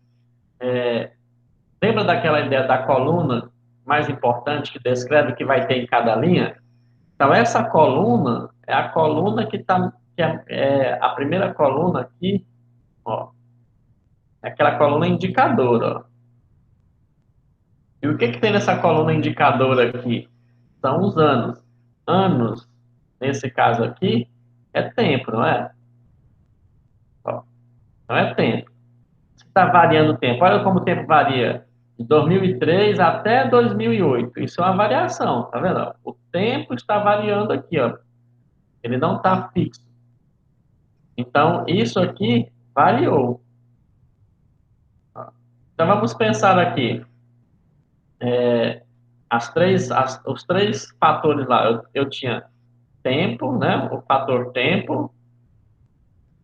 Lembra daquela ideia da coluna mais importante que descreve o que vai ter em cada linha? Então, essa coluna é a coluna que é a primeira coluna aqui, ó, é aquela coluna indicadora, ó. E o que que tem nessa coluna indicadora aqui? São os anos. Anos, nesse caso aqui, é tempo, não é? Ó, não é tempo. Está variando o tempo. Olha como o tempo varia. De 2003 até 2008. Isso é uma variação, tá vendo? O tempo está variando aqui, ó. Ele não está fixo. Então, isso aqui variou. Então, vamos pensar aqui. Os 3 fatores lá. Eu tinha tempo, né? O fator tempo,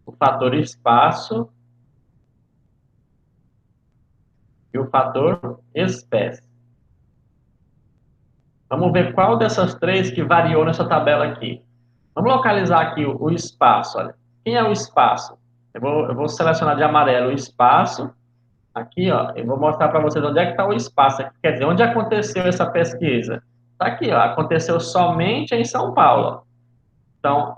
o fator espaço e o fator espécie. Vamos ver qual dessas 3 que variou nessa tabela aqui. Vamos localizar aqui o espaço. Olha. Quem é o espaço? Eu vou selecionar de amarelo o espaço. Aqui, ó, eu vou mostrar para vocês onde é que está o espaço. Quer dizer, onde aconteceu essa pesquisa? Está aqui, ó, aconteceu somente em São Paulo. Então,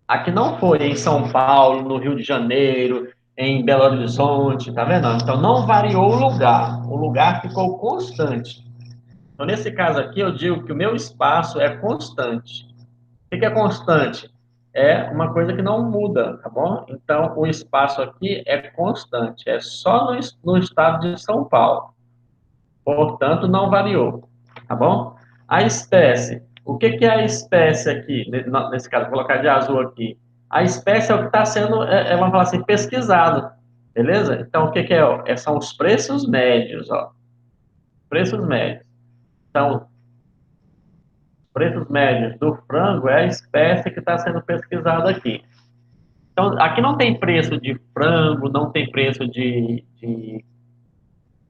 aqui não foi em São Paulo, no Rio de Janeiro, em Belo Horizonte, tá vendo? Então, não variou o lugar ficou constante. Então, nesse caso aqui, eu digo que o meu espaço é constante. O que é constante? É uma coisa que não muda, tá bom? Então, o espaço aqui é constante, é só no estado de São Paulo. Portanto, não variou, tá bom? A espécie. O que é a espécie aqui, nesse caso? Vou colocar de azul aqui. A espécie é o que está sendo, vamos falar assim, pesquisado, beleza? Então, o que é? São os preços médios, ó. Preços médios. Então, preços médios do frango é a espécie que está sendo pesquisada aqui. Então, aqui não tem preço de frango, não tem preço de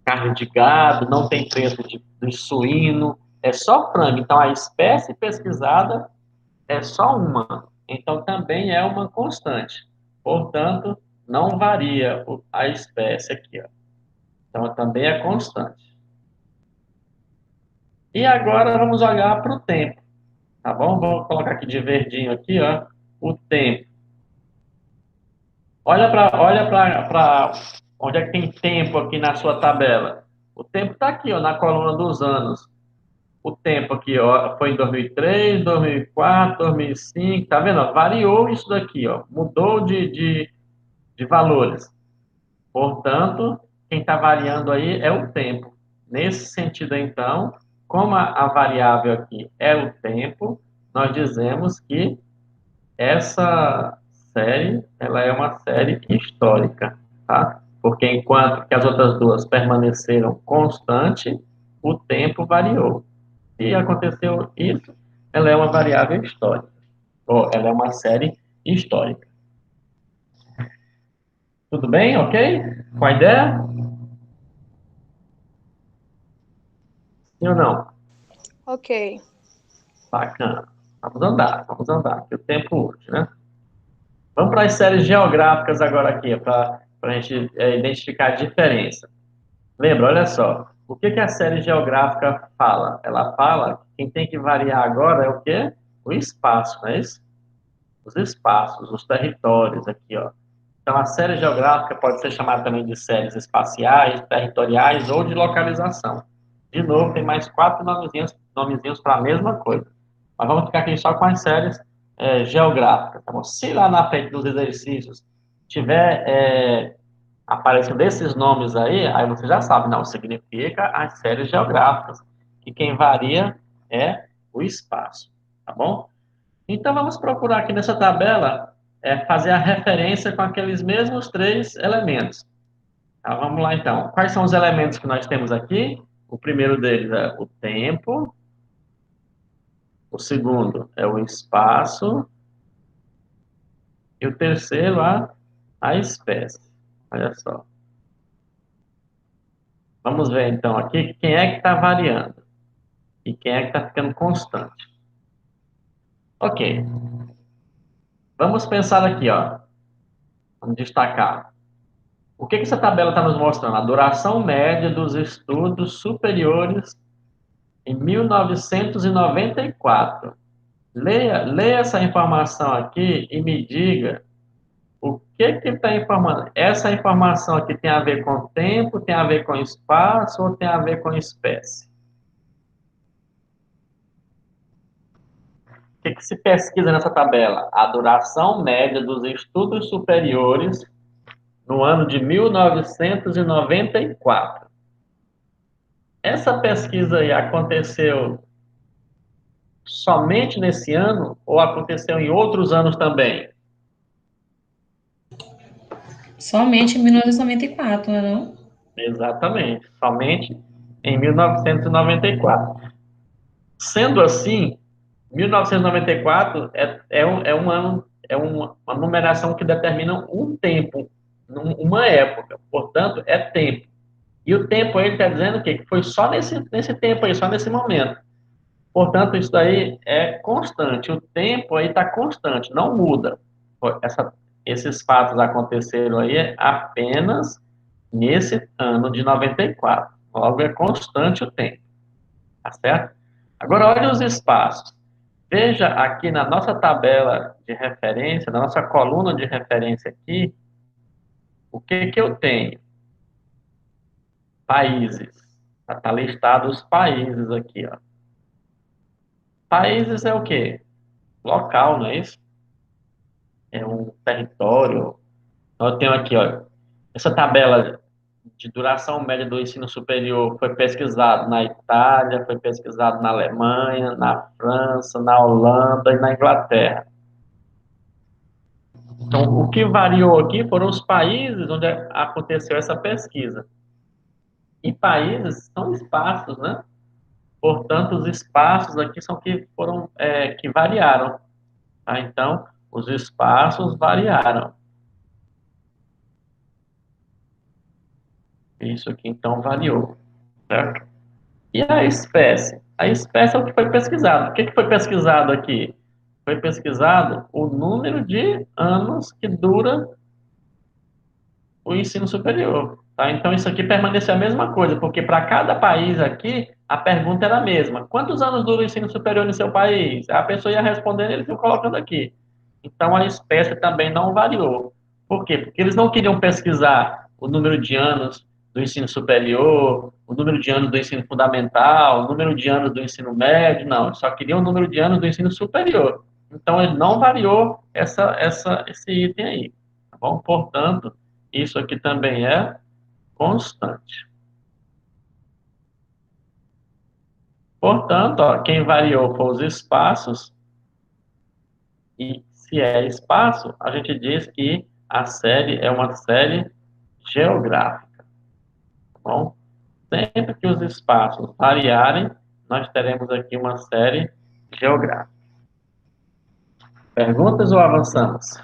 carne de gado, não tem preço de suíno, é só frango. Então, a espécie pesquisada é só uma. Então, também é uma constante. Portanto, não varia a espécie aqui, ó. Então, também é constante. E agora vamos olhar para o tempo, tá bom? Vou colocar aqui de verdinho aqui, ó, o tempo. Olha para onde é que tem tempo aqui na sua tabela. O tempo está aqui, ó, na coluna dos anos. O tempo aqui, ó, foi em 2003, 2004, 2005, tá vendo? Variou isso daqui, ó, mudou de valores. Portanto, quem está variando aí é o tempo. Nesse sentido, então, como a variável aqui é o tempo, nós dizemos que essa série, ela é uma série histórica, tá? Porque enquanto que as outras duas permaneceram constante, o tempo variou. Se aconteceu isso, ela é uma variável histórica, ou ela é uma série histórica. Tudo bem? Ok? Com a ideia? Sim ou não? Ok. Bacana. Vamos andar, que o tempo urge, né? Vamos para as séries geográficas agora aqui, para a gente identificar a diferença. Lembra, olha só. O que que a série geográfica fala? Ela fala que quem tem que variar agora é o quê? O espaço, não é isso? Os espaços, os territórios aqui, ó. Então, a série geográfica pode ser chamada também de séries espaciais, territoriais ou de localização. De novo, tem mais 4 nomezinhos para a mesma coisa. Mas vamos ficar aqui só com as séries geográficas, tá bom? Se lá na frente dos exercícios tiver aparecendo esses nomes aí você já sabe, não, significa as séries geográficas. E quem varia é o espaço, tá bom? Então, vamos procurar aqui nessa tabela fazer a referência com aqueles mesmos três elementos. Tá, vamos lá, então. Quais são os elementos que nós temos aqui? O primeiro deles é o tempo, o segundo é o espaço, e o terceiro, a espécie. Olha só. Vamos ver, então, aqui quem é que está variando e quem é que está ficando constante. Ok. Vamos pensar aqui, ó. Vamos destacar. O que que essa tabela está nos mostrando? A duração média dos estudos superiores em 1994. Leia essa informação aqui e me diga o que que está informando. Essa informação aqui tem a ver com tempo, tem a ver com espaço ou tem a ver com espécie? O que que se pesquisa nessa tabela? A duração média dos estudos superiores no ano de 1994. Essa pesquisa aí aconteceu somente nesse ano ou aconteceu em outros anos também? Somente em 1994, não é não? Exatamente, somente em 1994. Sendo assim, 1994 é um ano, uma numeração que determina um tempo, uma época, portanto, é tempo. E o tempo aí está dizendo o quê? Que foi só nesse tempo aí, só nesse momento. Portanto, isso daí é constante. O tempo aí está constante, não muda. Esses fatos aconteceram aí apenas nesse ano de 94. Logo, é constante o tempo. Tá certo? Agora, olha os espaços. Veja aqui na nossa tabela de referência, na nossa coluna de referência aqui, o que que eu tenho? Países. Está listado os países aqui, ó. Países é o quê? Local, não é isso? É um território. Então, eu tenho aqui, ó, essa tabela de duração média do ensino superior foi pesquisado na Itália, foi pesquisado na Alemanha, na França, na Holanda e na Inglaterra. Então, o que variou aqui foram os países onde aconteceu essa pesquisa. E países são espaços, né? Portanto, os espaços aqui são que foram que variaram. Tá? Então, os espaços variaram. Isso aqui, então, variou. Certo? E a espécie? A espécie é o que foi pesquisado. O que foi pesquisado aqui? Foi pesquisado o número de anos que dura o ensino superior. Tá? Então, isso aqui permanece a mesma coisa, porque para cada país aqui, a pergunta era a mesma. Quantos anos dura o ensino superior no seu país? A pessoa ia respondendo e eles iam colocando aqui. Então, a espécie também não variou. Por quê? Porque eles não queriam pesquisar o número de anos do ensino superior, o número de anos do ensino fundamental, o número de anos do ensino médio, não. Eles só queriam o número de anos do ensino superior. Então, ele não variou esse item aí. Tá bom? Portanto, isso aqui também é constante. Portanto, ó, quem variou foram os espaços, e se é espaço, a gente diz que a série é uma série geográfica. Tá bom? Sempre que os espaços variarem, nós teremos aqui uma série geográfica. Perguntas ou avançamos?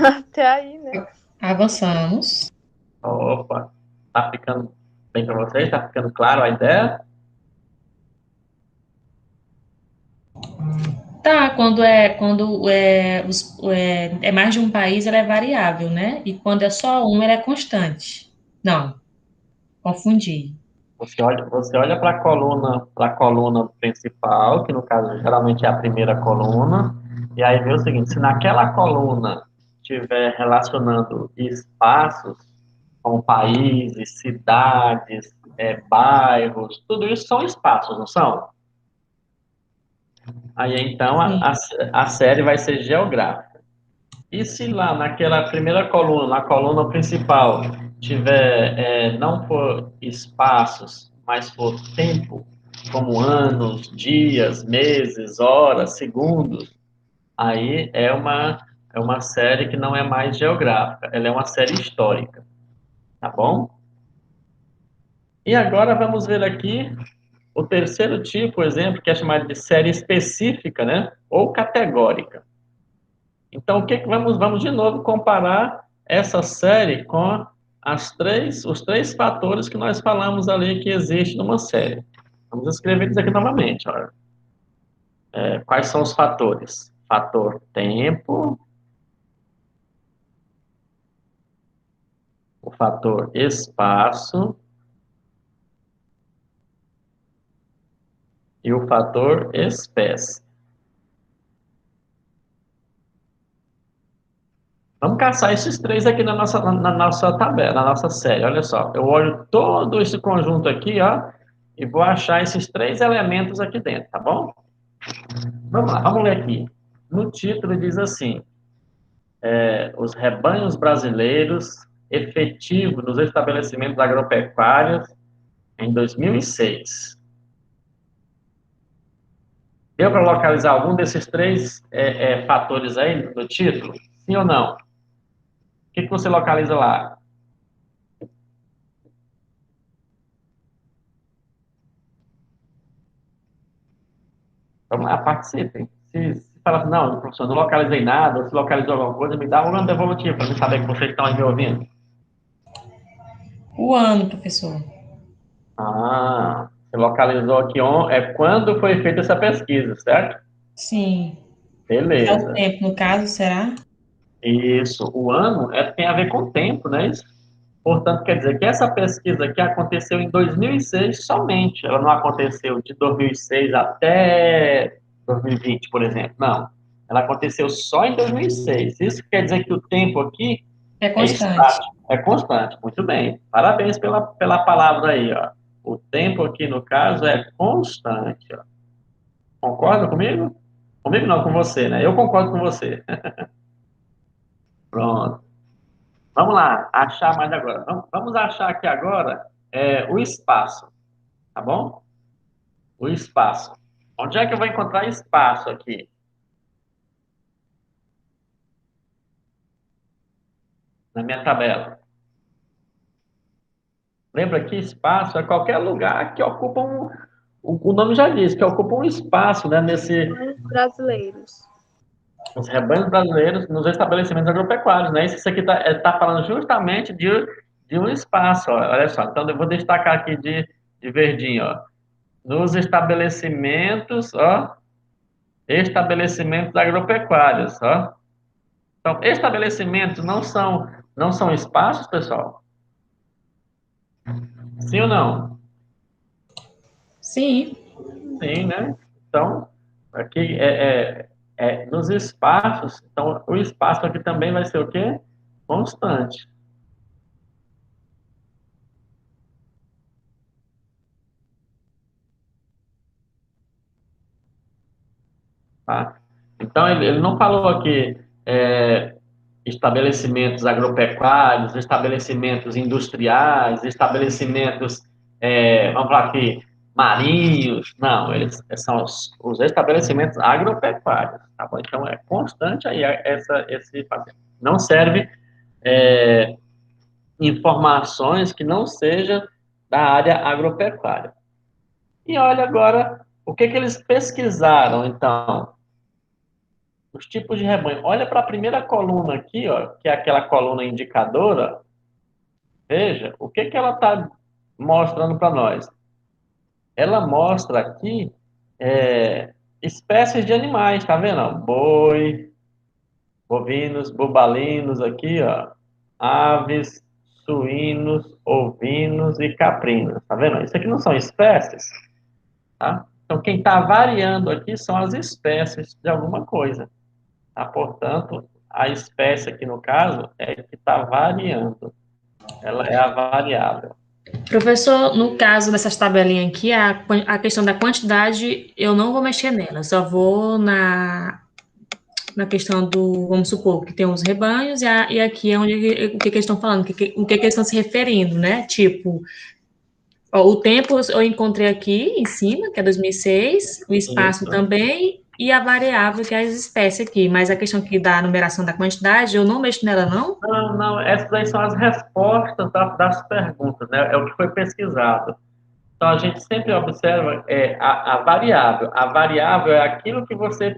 Até aí, né? Avançamos. Opa, tá ficando bem para vocês? Tá ficando claro a ideia? Tá, é mais de um país, ela é variável, né? E quando é só um, ela é constante. Não, confundi. Você olha para a coluna principal, que no caso geralmente é a primeira coluna, e aí vê o seguinte: se naquela coluna estiver relacionando espaços, como países, cidades, bairros, tudo isso são espaços, não são? Aí então a, Sim. a série vai ser geográfica. E se lá naquela primeira coluna, na coluna principal, tiver, não for espaços, mas for tempo, como anos, dias, meses, horas, segundos, aí é uma série que não é mais geográfica, ela é uma série histórica, tá bom? E agora vamos ver aqui o terceiro tipo, exemplo, que é chamado de série específica, né? Ou categórica. Então, vamos de novo comparar essa série com os três fatores que nós falamos ali que existe numa série. Vamos escrever eles aqui novamente. Olha. Quais são os fatores? Fator tempo, o fator espaço e o fator espécie. Vamos caçar esses três aqui na nossa tabela, na nossa série. Olha só, eu olho todo esse conjunto aqui, ó, e vou achar esses três elementos aqui dentro, tá bom? Vamos lá, vamos ler aqui. No título diz assim: os rebanhos brasileiros efetivos nos estabelecimentos agropecuários em 2006. Deu para localizar algum desses três fatores aí no título? Sim ou não? O que você localiza lá? Vamos lá, participem. Se falar assim, não, professor, não localizei nada, ou se localizou alguma coisa, me dá um devolutivo para me saber que vocês estão aí me ouvindo. O ano, professor. Ah, você localizou aqui quando foi feita essa pesquisa, certo? Sim. É o Beleza. tempo, no caso, será? Isso. O ano tem a ver com o tempo, né? Portanto, quer dizer que essa pesquisa aqui aconteceu em 2006 somente. Ela não aconteceu de 2006 até 2020, por exemplo. Não. Ela aconteceu só em 2006. Isso quer dizer que o tempo aqui É é constante. estático, é constante. Muito bem. Parabéns pela palavra aí, ó. O tempo aqui, no caso, é constante. Ó. Concorda comigo? Comigo não, com você, né? Eu concordo com você. Pronto. Vamos lá, achar mais agora. Vamos achar aqui agora o espaço, tá bom? O espaço. Onde é que eu vou encontrar espaço aqui? Na minha tabela. Lembra que espaço é qualquer lugar que ocupa o nome já diz, que ocupa um espaço, né? Brasileiros. Nos rebanhos brasileiros, nos estabelecimentos agropecuários, né? Isso aqui tá falando justamente de um espaço, ó. Olha só. Então, eu vou destacar aqui de verdinho, ó. Nos estabelecimentos, ó. Estabelecimentos agropecuários, ó. Então, estabelecimentos não são espaços, pessoal? Sim ou não? Sim. Sim, né? Então, aqui nos espaços, então o espaço aqui também vai ser o quê? Constante, tá? Então, ele não falou aqui estabelecimentos agropecuários, estabelecimentos industriais, estabelecimentos, vamos falar aqui, marinhos. Não, eles são os estabelecimentos agropecuários, tá bom? Então, é constante aí esse papel. Não serve informações que não sejam da área agropecuária. E olha agora o que eles pesquisaram, então. Os tipos de rebanho. Olha para a primeira coluna aqui, ó, que é aquela coluna indicadora. Veja, o que ela está mostrando para nós? Ela mostra aqui espécies de animais, tá vendo? Ó? Boi, bovinos, bubalinos aqui, ó. Aves, suínos, ovinos e caprinos, tá vendo? Isso aqui não são espécies, tá? Então, quem está variando aqui são as espécies de alguma coisa, tá? Portanto, a espécie aqui, no caso, é que está variando. Ela é a variável. Professor, no caso dessas tabelinhas aqui, a questão da quantidade, eu não vou mexer nela, só vou na questão do, vamos supor, que tem os rebanhos, e aqui é onde, o que eles estão falando, o que eles estão se referindo, né? Tipo, ó, o tempo eu encontrei aqui em cima, que é 2006, o espaço Isso. também, e a variável, que é as espécies aqui. Mas a questão aqui da numeração da quantidade, eu não mexo nela, não? Não, não, essas aí são as respostas das perguntas, né? É o que foi pesquisado. Então, a gente sempre observa a variável. A variável é aquilo que você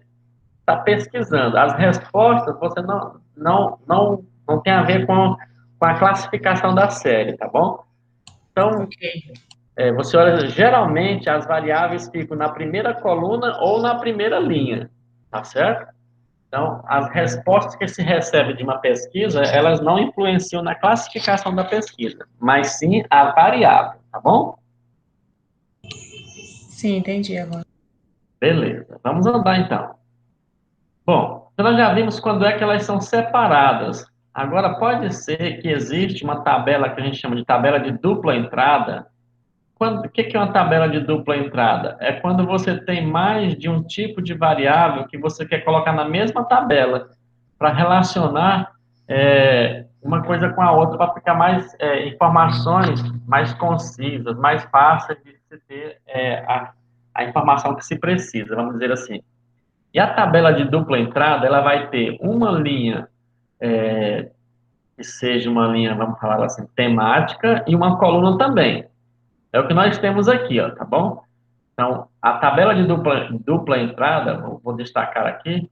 está pesquisando. As respostas, você não tem a ver com a classificação da série, tá bom? Então, Ok. você olha, geralmente as variáveis ficam na primeira coluna ou na primeira linha, tá certo? Então, as respostas que se recebe de uma pesquisa, elas não influenciam na classificação da pesquisa, mas sim a variável, tá bom? Sim, entendi agora. Beleza, vamos andar então. Bom, nós já vimos quando é que elas são separadas. Agora, pode ser que existe uma tabela que a gente chama de tabela de dupla entrada. O que é uma tabela de dupla entrada? É quando você tem mais de um tipo de variável que você quer colocar na mesma tabela para relacionar uma coisa com a outra, para ficar mais informações mais concisas, mais fáceis de se ter a informação que se precisa, vamos dizer assim. E a tabela de dupla entrada, ela vai ter uma linha que seja uma linha, vamos falar assim, temática e uma coluna também. É o que nós temos aqui, ó, tá bom? Então, a tabela de dupla entrada, vou destacar aqui,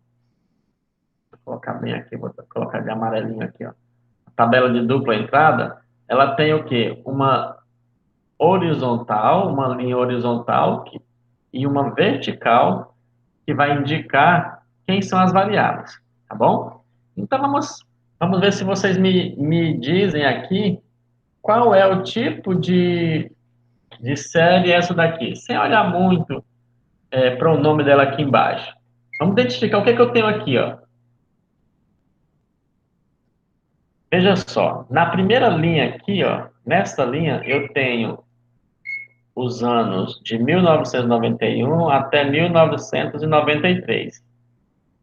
vou colocar bem aqui, vou colocar de amarelinho aqui, ó. A tabela de dupla entrada, ela tem o quê? Uma horizontal, uma linha horizontal e uma vertical que vai indicar quem são as variáveis, tá bom? Então, vamos ver se vocês me dizem aqui qual é o tipo de série essa daqui, sem olhar muito para o nome dela aqui embaixo. Vamos identificar o que eu tenho aqui, ó. Veja só, na primeira linha aqui, ó, nessa linha eu tenho os anos de 1991 até 1993.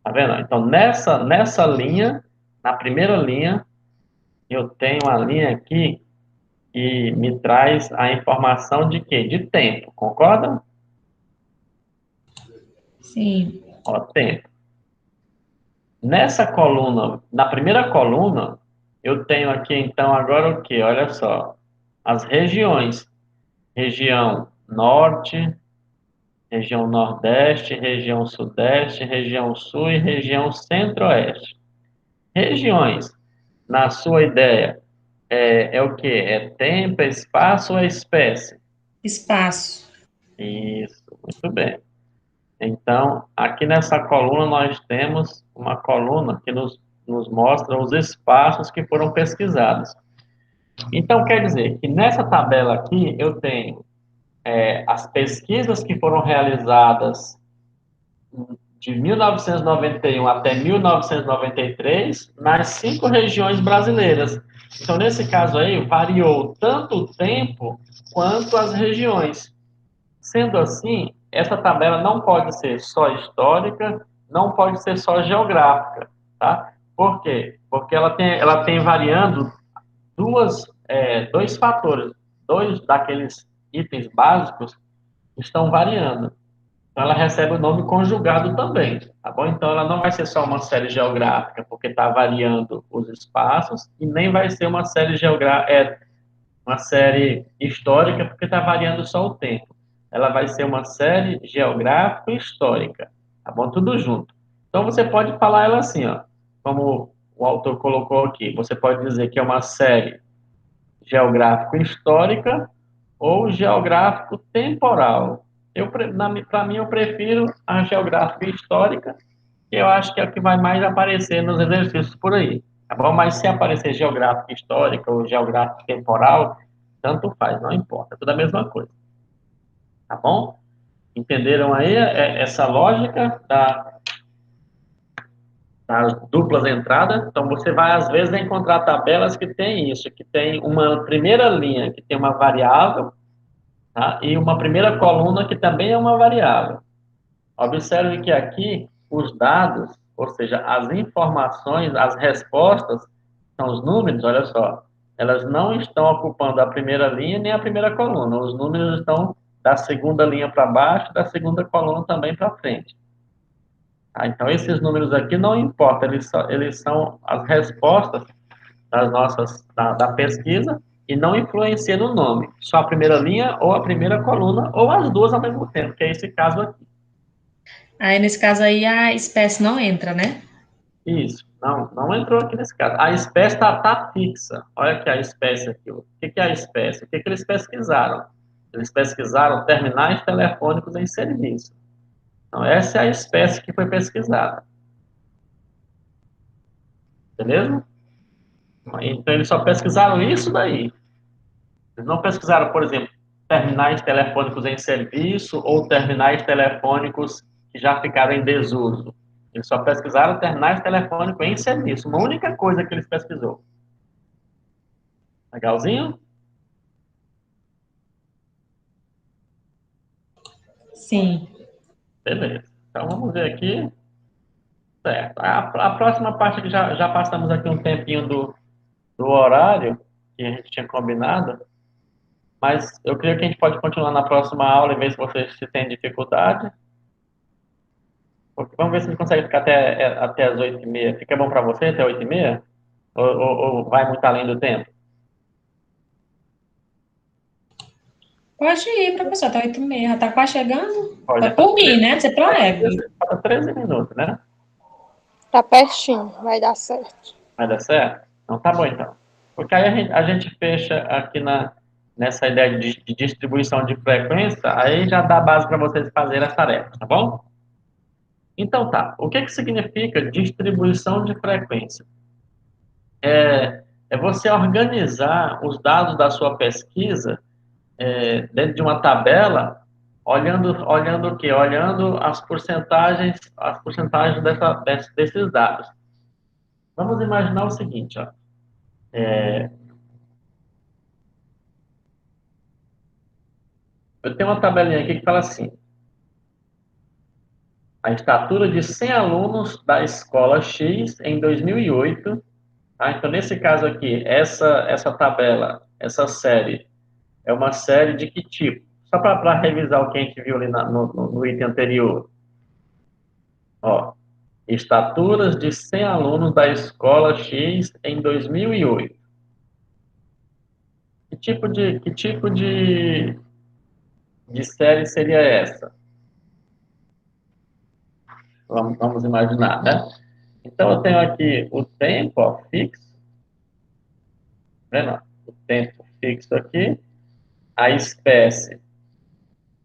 Tá vendo? Então, nessa linha, na primeira linha, eu tenho a linha aqui que me traz a informação de quê? De tempo, concorda? Sim. Ó, tempo. Nessa coluna, na primeira coluna, eu tenho aqui então agora o quê? Olha só, as regiões. Região norte, região nordeste, região sudeste, região sul e região centro-oeste. Regiões, na sua ideia, é o quê? É tempo, é espaço ou é espécie? Espaço. Isso, muito bem. Então, aqui nessa coluna nós temos uma coluna que nos mostra os espaços que foram pesquisados. Então, quer dizer que nessa tabela aqui eu tenho as pesquisas que foram realizadas de 1991 até 1993 nas 5 regiões brasileiras. Então, nesse caso aí, variou tanto o tempo quanto as regiões. Sendo assim, essa tabela não pode ser só histórica, não pode ser só geográfica, tá? Por quê? Porque ela tem variando dois fatores, dois daqueles itens básicos estão variando. Então, ela recebe o nome conjugado também, tá bom? Então, ela não vai ser só uma série geográfica, porque está variando os espaços, e nem vai ser uma série uma série histórica, porque está variando só o tempo. Ela vai ser uma série geográfica e histórica, tá bom? Tudo junto. Então, você pode falar ela assim, ó, como o autor colocou aqui. Você pode dizer que é uma série geográfico-histórica ou geográfico-temporal. Para mim, eu prefiro a geográfica histórica, que eu acho que é o que vai mais aparecer nos exercícios por aí, tá bom? Mas se aparecer geográfica histórica ou geográfica temporal, tanto faz, não importa, é tudo a mesma coisa, tá bom? Entenderam aí essa lógica das duplas entradas? Então, você vai, às vezes, encontrar tabelas que tem isso, que tem uma primeira linha que tem uma variável, tá? E uma primeira coluna que também é uma variável. Observe que aqui os dados, ou seja, as informações, as respostas, são os números, olha só, elas não estão ocupando a primeira linha nem a primeira coluna. Os números estão da segunda linha para baixo, da segunda coluna também para frente. Tá? Então, esses números aqui não importam, eles são as respostas da pesquisa e não influenciam no nome. Só a primeira linha ou a primeira coluna, ou as duas ao mesmo tempo, que é esse caso aqui. Aí, nesse caso aí, a espécie não entra, né? Isso, não entrou aqui nesse caso. A espécie tá fixa. Olha aqui a espécie aqui. O que é a espécie? O que eles pesquisaram? Eles pesquisaram terminais telefônicos em serviço. Então, essa é a espécie que foi pesquisada. Beleza? Então, eles só pesquisaram isso daí. Eles não pesquisaram, por exemplo, terminais telefônicos em serviço ou terminais telefônicos que já ficaram em desuso. Eles só pesquisaram terminais telefônicos em serviço. Uma única coisa que eles pesquisou. Legalzinho? Sim. Beleza. Então, vamos ver aqui. Certo. A próxima parte que já passamos aqui um tempinho do horário que a gente tinha combinado, mas eu creio que a gente pode continuar na próxima aula e ver se vocês se têm dificuldade. Vamos ver se a gente consegue ficar até as 8h30. Fica bom para você até 8h30? Ou vai muito além do tempo? Pode ir, professor, até 8h30. Já tá quase chegando? Pode. Por mim, né? Você proleve. Falta 13 minutos, né? Tá pertinho, vai dar certo. Vai dar certo? Então tá bom, então. Porque aí a gente fecha aqui nessa ideia de distribuição de frequência, aí já dá base para vocês fazerem as tarefas, tá bom? Então tá. O que significa distribuição de frequência? É você organizar os dados da sua pesquisa dentro de uma tabela, olhando o quê? Olhando as porcentagens desses dados. Vamos imaginar o seguinte, ó. Eu tenho uma tabelinha aqui que fala assim: a estatura de 100 alunos da escola X em 2008. Tá? Então, nesse caso aqui, essa tabela, essa série, é uma série de que tipo? Só para revisar o que a gente viu ali no item anterior. Ó, estaturas de 100 alunos da escola X em 2008. Que tipo de série seria essa? Vamos imaginar, né? Então, eu tenho aqui o tempo, ó, fixo. Vendo? O tempo fixo aqui. A espécie,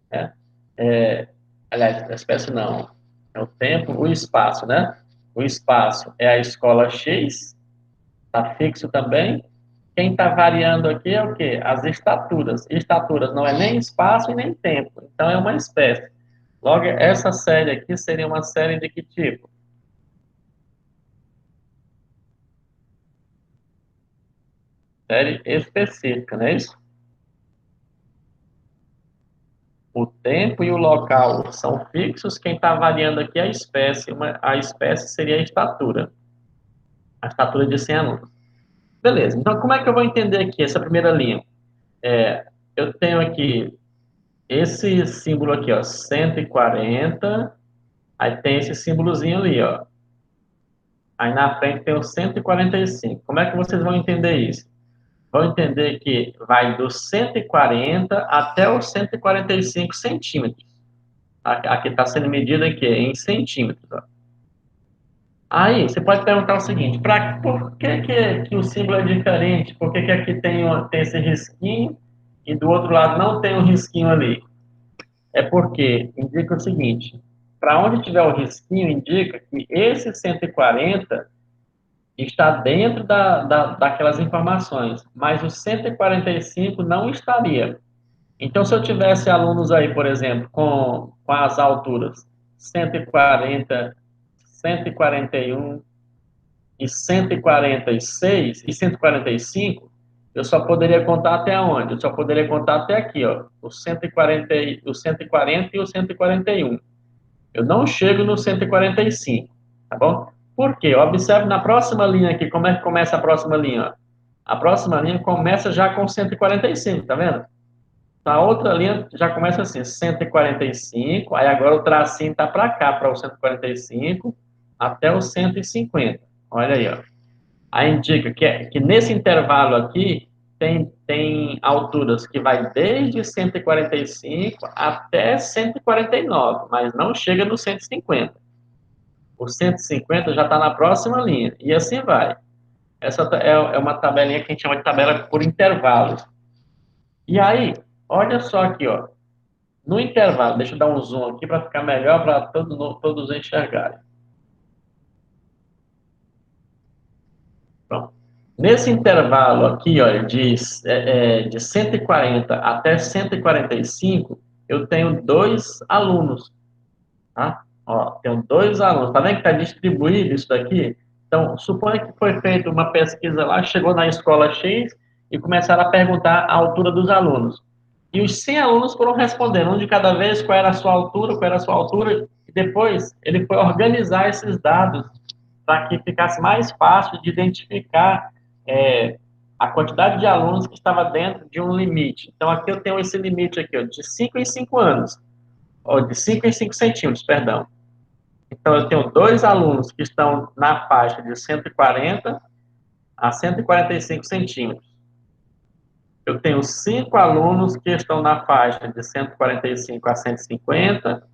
né? Aliás, a espécie não. É o tempo, o espaço, né? O espaço é a escola X, está fixo também. Quem está variando aqui é o quê? As estaturas. Estaturas não é nem espaço e nem tempo. Então, é uma espécie. Logo, essa série aqui seria uma série de que tipo? Série específica, não é isso? O tempo e o local são fixos, quem está variando aqui é a espécie. A espécie seria a estatura de 100 alunos. Beleza, então como é que eu vou entender aqui essa primeira linha? Eu tenho aqui esse símbolo aqui, ó, 140, aí tem esse símbolozinho ali, ó. Aí na frente tem o 145. Como é que vocês vão entender isso? Vão entender que vai do 140 até os 145 centímetros. Aqui está sendo medida aqui, em centímetros. Ó. Aí, você pode perguntar o seguinte, por que o símbolo é diferente? Por que aqui tem esse risquinho e do outro lado não tem um risquinho ali? é porque indica o seguinte, para onde tiver o risquinho, indica que esse 140 está dentro daquelas informações, mas o 145 não estaria. Então, se eu tivesse alunos aí, por exemplo, com as alturas 140, 141 e 146 e 145, eu só poderia contar até onde? Eu só poderia contar até aqui, ó, o 140, o 140 e o 141. Eu não chego no 145, tá bom? Por quê? Observe na próxima linha aqui, como é que começa a próxima linha, ó. A próxima linha começa já com 145, tá vendo? Na outra linha já começa assim, 145, aí agora o tracinho tá para cá, para o 145, até o 150. Olha aí, ó. Aí indica que nesse intervalo aqui tem alturas que vai desde 145 até 149, mas não chega no 150. O 150 já está na próxima linha, e assim vai. Essa é uma tabelinha que a gente chama de tabela por intervalos. E aí, olha só aqui, ó. No intervalo, deixa eu dar um zoom aqui para ficar melhor para todos enxergarem. Pronto. Nesse intervalo aqui, olha, de 140 até 145, eu tenho dois alunos, tá? Ó, tenho dois alunos. Tá vendo que está distribuído isso daqui? Então, suponha que foi feita uma pesquisa lá, chegou na escola X e começaram a perguntar a altura dos alunos. E os 100 alunos foram respondendo, um de cada vez, qual era a sua altura, qual era a sua altura, e depois ele foi organizar esses dados para que ficasse mais fácil de identificar a quantidade de alunos que estava dentro de um limite. Então, aqui eu tenho esse limite aqui, ó, de 5 em 5 anos, ou de 5 em 5 centímetros, perdão. Então, eu tenho dois alunos que estão na faixa de 140 a 145 centímetros. Eu tenho 5 alunos que estão na faixa de 145 a 150,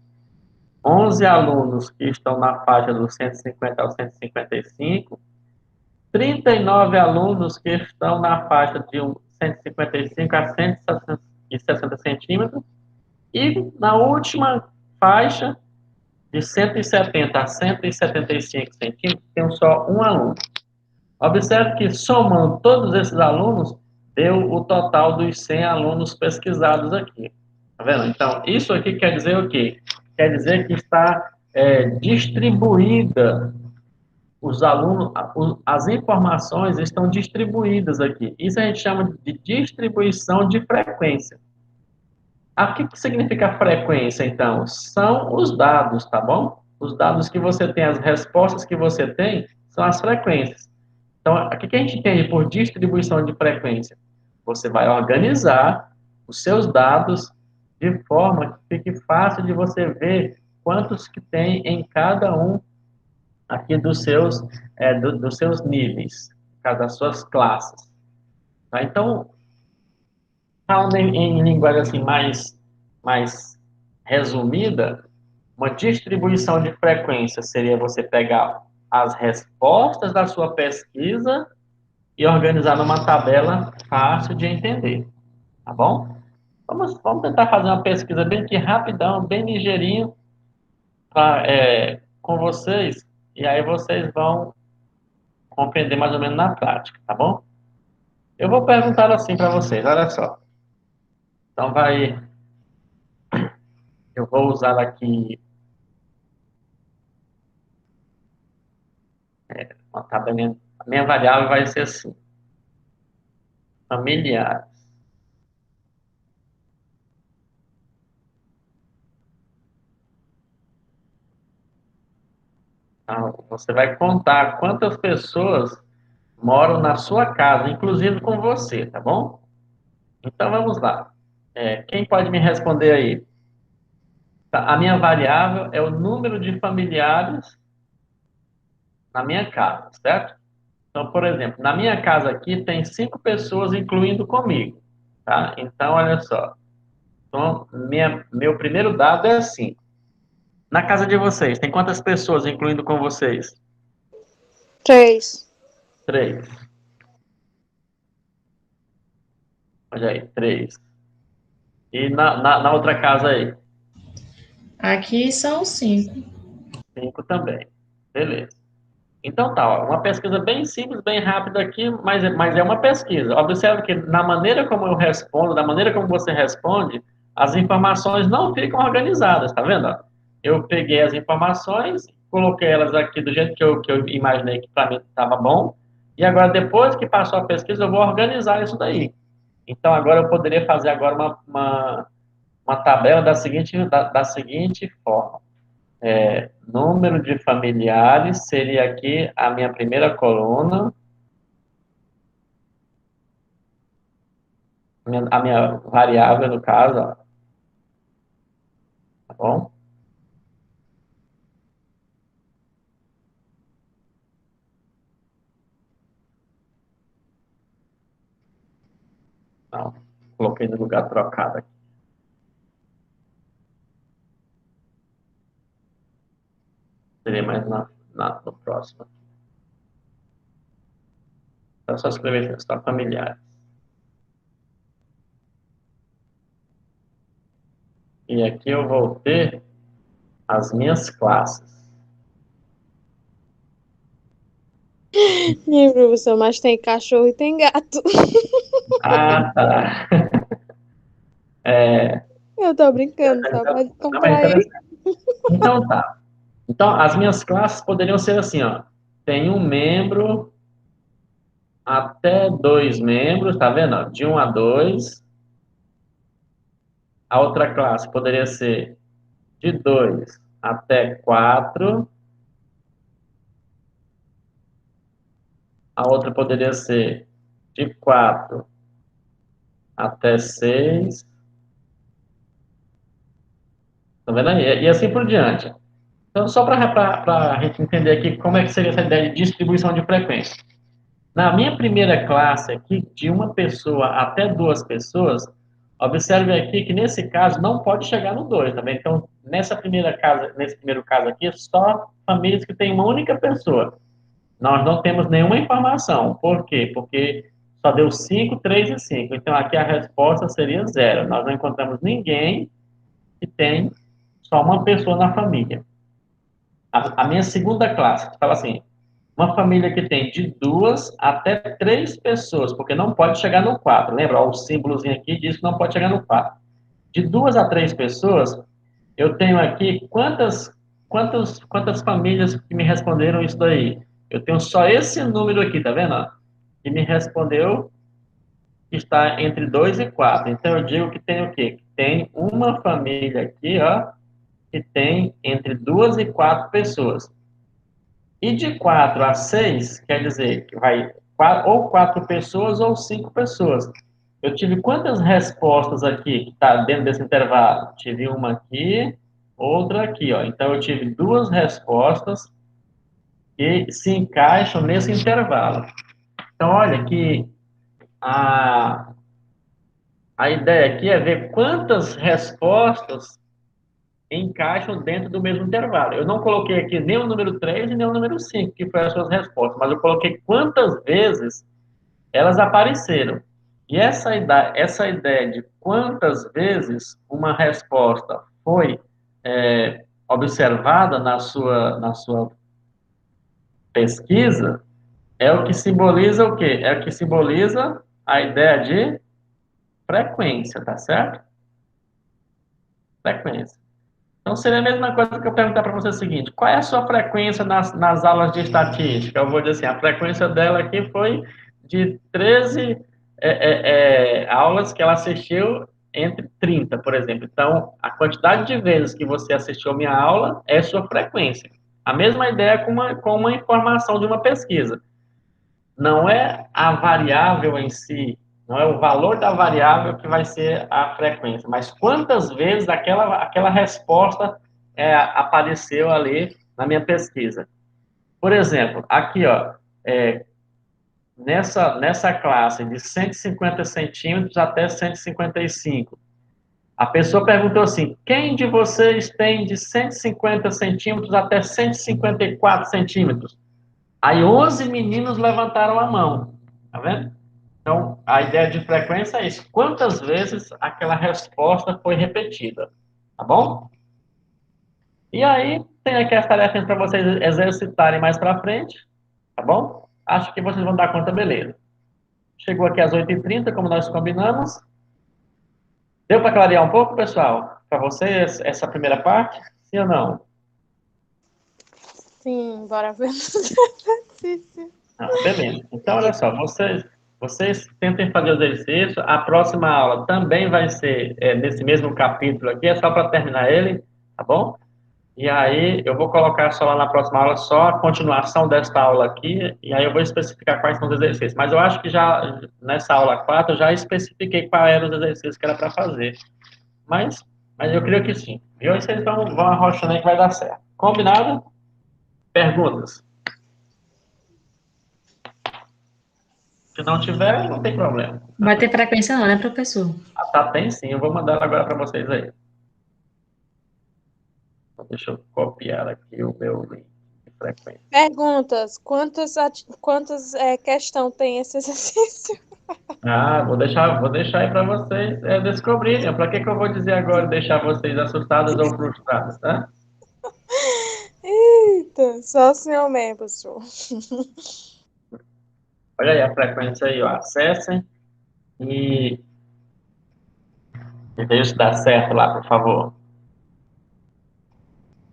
11 alunos que estão na faixa dos 150 ao 155, 39 alunos que estão na faixa de 155 a 160 centímetros, e na última faixa, de 170 a 175 centímetros, tem só um aluno. Observe que, somando todos esses alunos, deu o total dos 100 alunos pesquisados aqui. Tá vendo? Então, isso aqui quer dizer o quê? Quer dizer que está distribuída, os alunos, as informações estão distribuídas aqui. Isso a gente chama de distribuição de frequência. O que significa frequência, então? São os dados, tá bom? Os dados que você tem, as respostas que você tem, são as frequências. Então, o que a gente entende por distribuição de frequência? Você vai organizar os seus dados de forma que fique fácil de você ver quantos que tem em cada um aqui dos seus níveis, das suas classes. Tá? Então, falando em linguagem assim mais resumida, uma distribuição de frequência seria você pegar as respostas da sua pesquisa e organizar numa tabela fácil de entender, tá bom? Vamos tentar fazer uma pesquisa bem aqui rapidão, bem ligeirinho, com vocês, e aí vocês vão compreender mais ou menos na prática, tá bom? Eu vou perguntar assim para vocês, olha só. Então eu vou usar aqui uma tabela, a minha variável vai ser assim, familiares. Então, você vai contar quantas pessoas moram na sua casa, inclusive com você, tá bom? Então vamos lá. Quem pode me responder aí? Tá, a minha variável é o número de familiares na minha casa, certo? Então, por exemplo, na minha casa aqui tem 5 pessoas, incluindo comigo, tá? Então, olha só. Então, meu primeiro dado é assim. Na casa de vocês, tem quantas pessoas, incluindo com vocês? 3. 3. Olha aí, 3. E na outra casa aí? Aqui são 5. 5 também. Beleza. Então tá, ó, uma pesquisa bem simples, bem rápida aqui, mas é uma pesquisa. Observe que na maneira como eu respondo, da maneira como você responde, as informações não ficam organizadas, tá vendo? Ó? Eu peguei as informações, coloquei elas aqui do jeito que eu imaginei que para mim estava bom, e agora depois que passou a pesquisa, eu vou organizar isso daí. Então agora eu poderia fazer agora uma tabela da seguinte forma. Número de familiares seria aqui a minha primeira coluna, a minha variável, no caso, ó, tá bom? Não, coloquei no lugar trocado aqui. Seria mais no próximo. Então, só escrever aqui, só familiares. E aqui eu vou ter as minhas classes. Ih, professor, mas tem cachorro e tem gato. Ah, tá. É, Eu tô brincando, só então, pode não, é comprar aí. interessante. Então, tá. Então, as minhas classes poderiam ser assim, ó. Tem um membro até 2 membros, tá vendo? Ó? De 1 a 2. A outra classe poderia ser de 2 até 4. A outra poderia ser de 4 até 6. Tá vendo aí? E assim por diante. Então, só para a gente entender aqui como é que seria essa ideia de distribuição de frequência. Na minha primeira classe aqui, de uma pessoa até 2 pessoas, observe aqui que nesse caso não pode chegar no 2, tá bem? Então, nesse primeiro caso aqui, só famílias que têm uma única pessoa. Nós não temos nenhuma informação. Por quê? Porque só deu 5, 3 e 5. Então, aqui a resposta seria 0. Nós não encontramos ninguém que tem só uma pessoa na família. A minha segunda classe, que fala assim, uma família que tem de 2 até 3 pessoas, porque não pode chegar no 4. Lembra? Ó, o símbolozinho aqui diz que não pode chegar no 4. De 2 a 3 pessoas, eu tenho aqui quantas famílias que me responderam isso daí? Eu tenho só esse número aqui, tá vendo? Ó? Que me respondeu que está entre 2 e 4. Então eu digo que tem o quê? Tem uma família aqui, ó, que tem entre 2 e 4 pessoas. E de 4 a 6, quer dizer que vai ou 4 pessoas ou 5 pessoas. Eu tive quantas respostas aqui que está dentro desse intervalo? Tive uma aqui, outra aqui, ó. Então eu tive 2 respostas que se encaixam nesse intervalo. Então olha que a, a ideia aqui é ver quantas respostas encaixam dentro do mesmo intervalo. Eu não coloquei aqui nem o número 3 e nem o número 5, que foram as suas respostas, mas eu coloquei quantas vezes elas apareceram. E essa ideia de quantas vezes uma resposta foi observada na sua pesquisa é o que simboliza o quê? É o que simboliza a ideia de frequência, tá certo? Frequência. Então, seria a mesma coisa que eu perguntar para você o seguinte: qual é a sua frequência nas aulas de estatística? Eu vou dizer assim: a frequência dela aqui foi de 13 aulas que ela assistiu entre 30, por exemplo. Então, a quantidade de vezes que você assistiu a minha aula é sua frequência. A mesma ideia com uma informação de uma pesquisa. Não é a variável em si, não é o valor da variável que vai ser a frequência, mas quantas vezes aquela resposta apareceu ali na minha pesquisa. Por exemplo, aqui, ó, nessa classe de 150 centímetros até 155, a pessoa perguntou assim: quem de vocês tem de 150 centímetros até 154 centímetros? Aí 11 meninos levantaram a mão, tá vendo? Então, a ideia de frequência é isso. Quantas vezes aquela resposta foi repetida, tá bom? E aí, tem aqui as tarefinhas para vocês exercitarem mais para frente, tá bom? Acho que vocês vão dar conta, beleza. Chegou aqui às 8h30, como nós combinamos. Deu para clarear um pouco, pessoal? Para vocês, essa primeira parte? Sim ou não? Sim, bora ver no exercício. Ah, beleza. Então, olha só, vocês tentem fazer o exercício. A próxima aula também vai ser nesse mesmo capítulo aqui, é só para terminar ele, tá bom? E aí, eu vou colocar só lá na próxima aula só a continuação desta aula aqui, e aí eu vou especificar quais são os exercícios. Mas eu acho que já, nessa aula 4 eu já especifiquei quais eram os exercícios que era para fazer. Mas, mas eu creio que sim. E hoje vocês vão arrochando aí que vai dar certo. Combinado? Perguntas? Se não tiver, não tem problema. Vai ter frequência não, né, professor? Ah, tá, tem sim. Eu vou mandar ela agora para vocês aí. Então, deixa eu copiar aqui o meu link de frequência. Perguntas. Quantas questões tem esse exercício? Ah, vou deixar aí para vocês descobrirem. Para que eu vou dizer agora deixar vocês assustados ou frustrados, tá? Eita, só o senhor mesmo, professor. Olha aí a frequência aí, ó. Acessem e, e vejam se dá certo lá, por favor.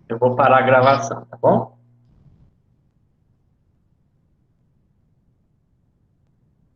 Eu vou parar a gravação, tá bom?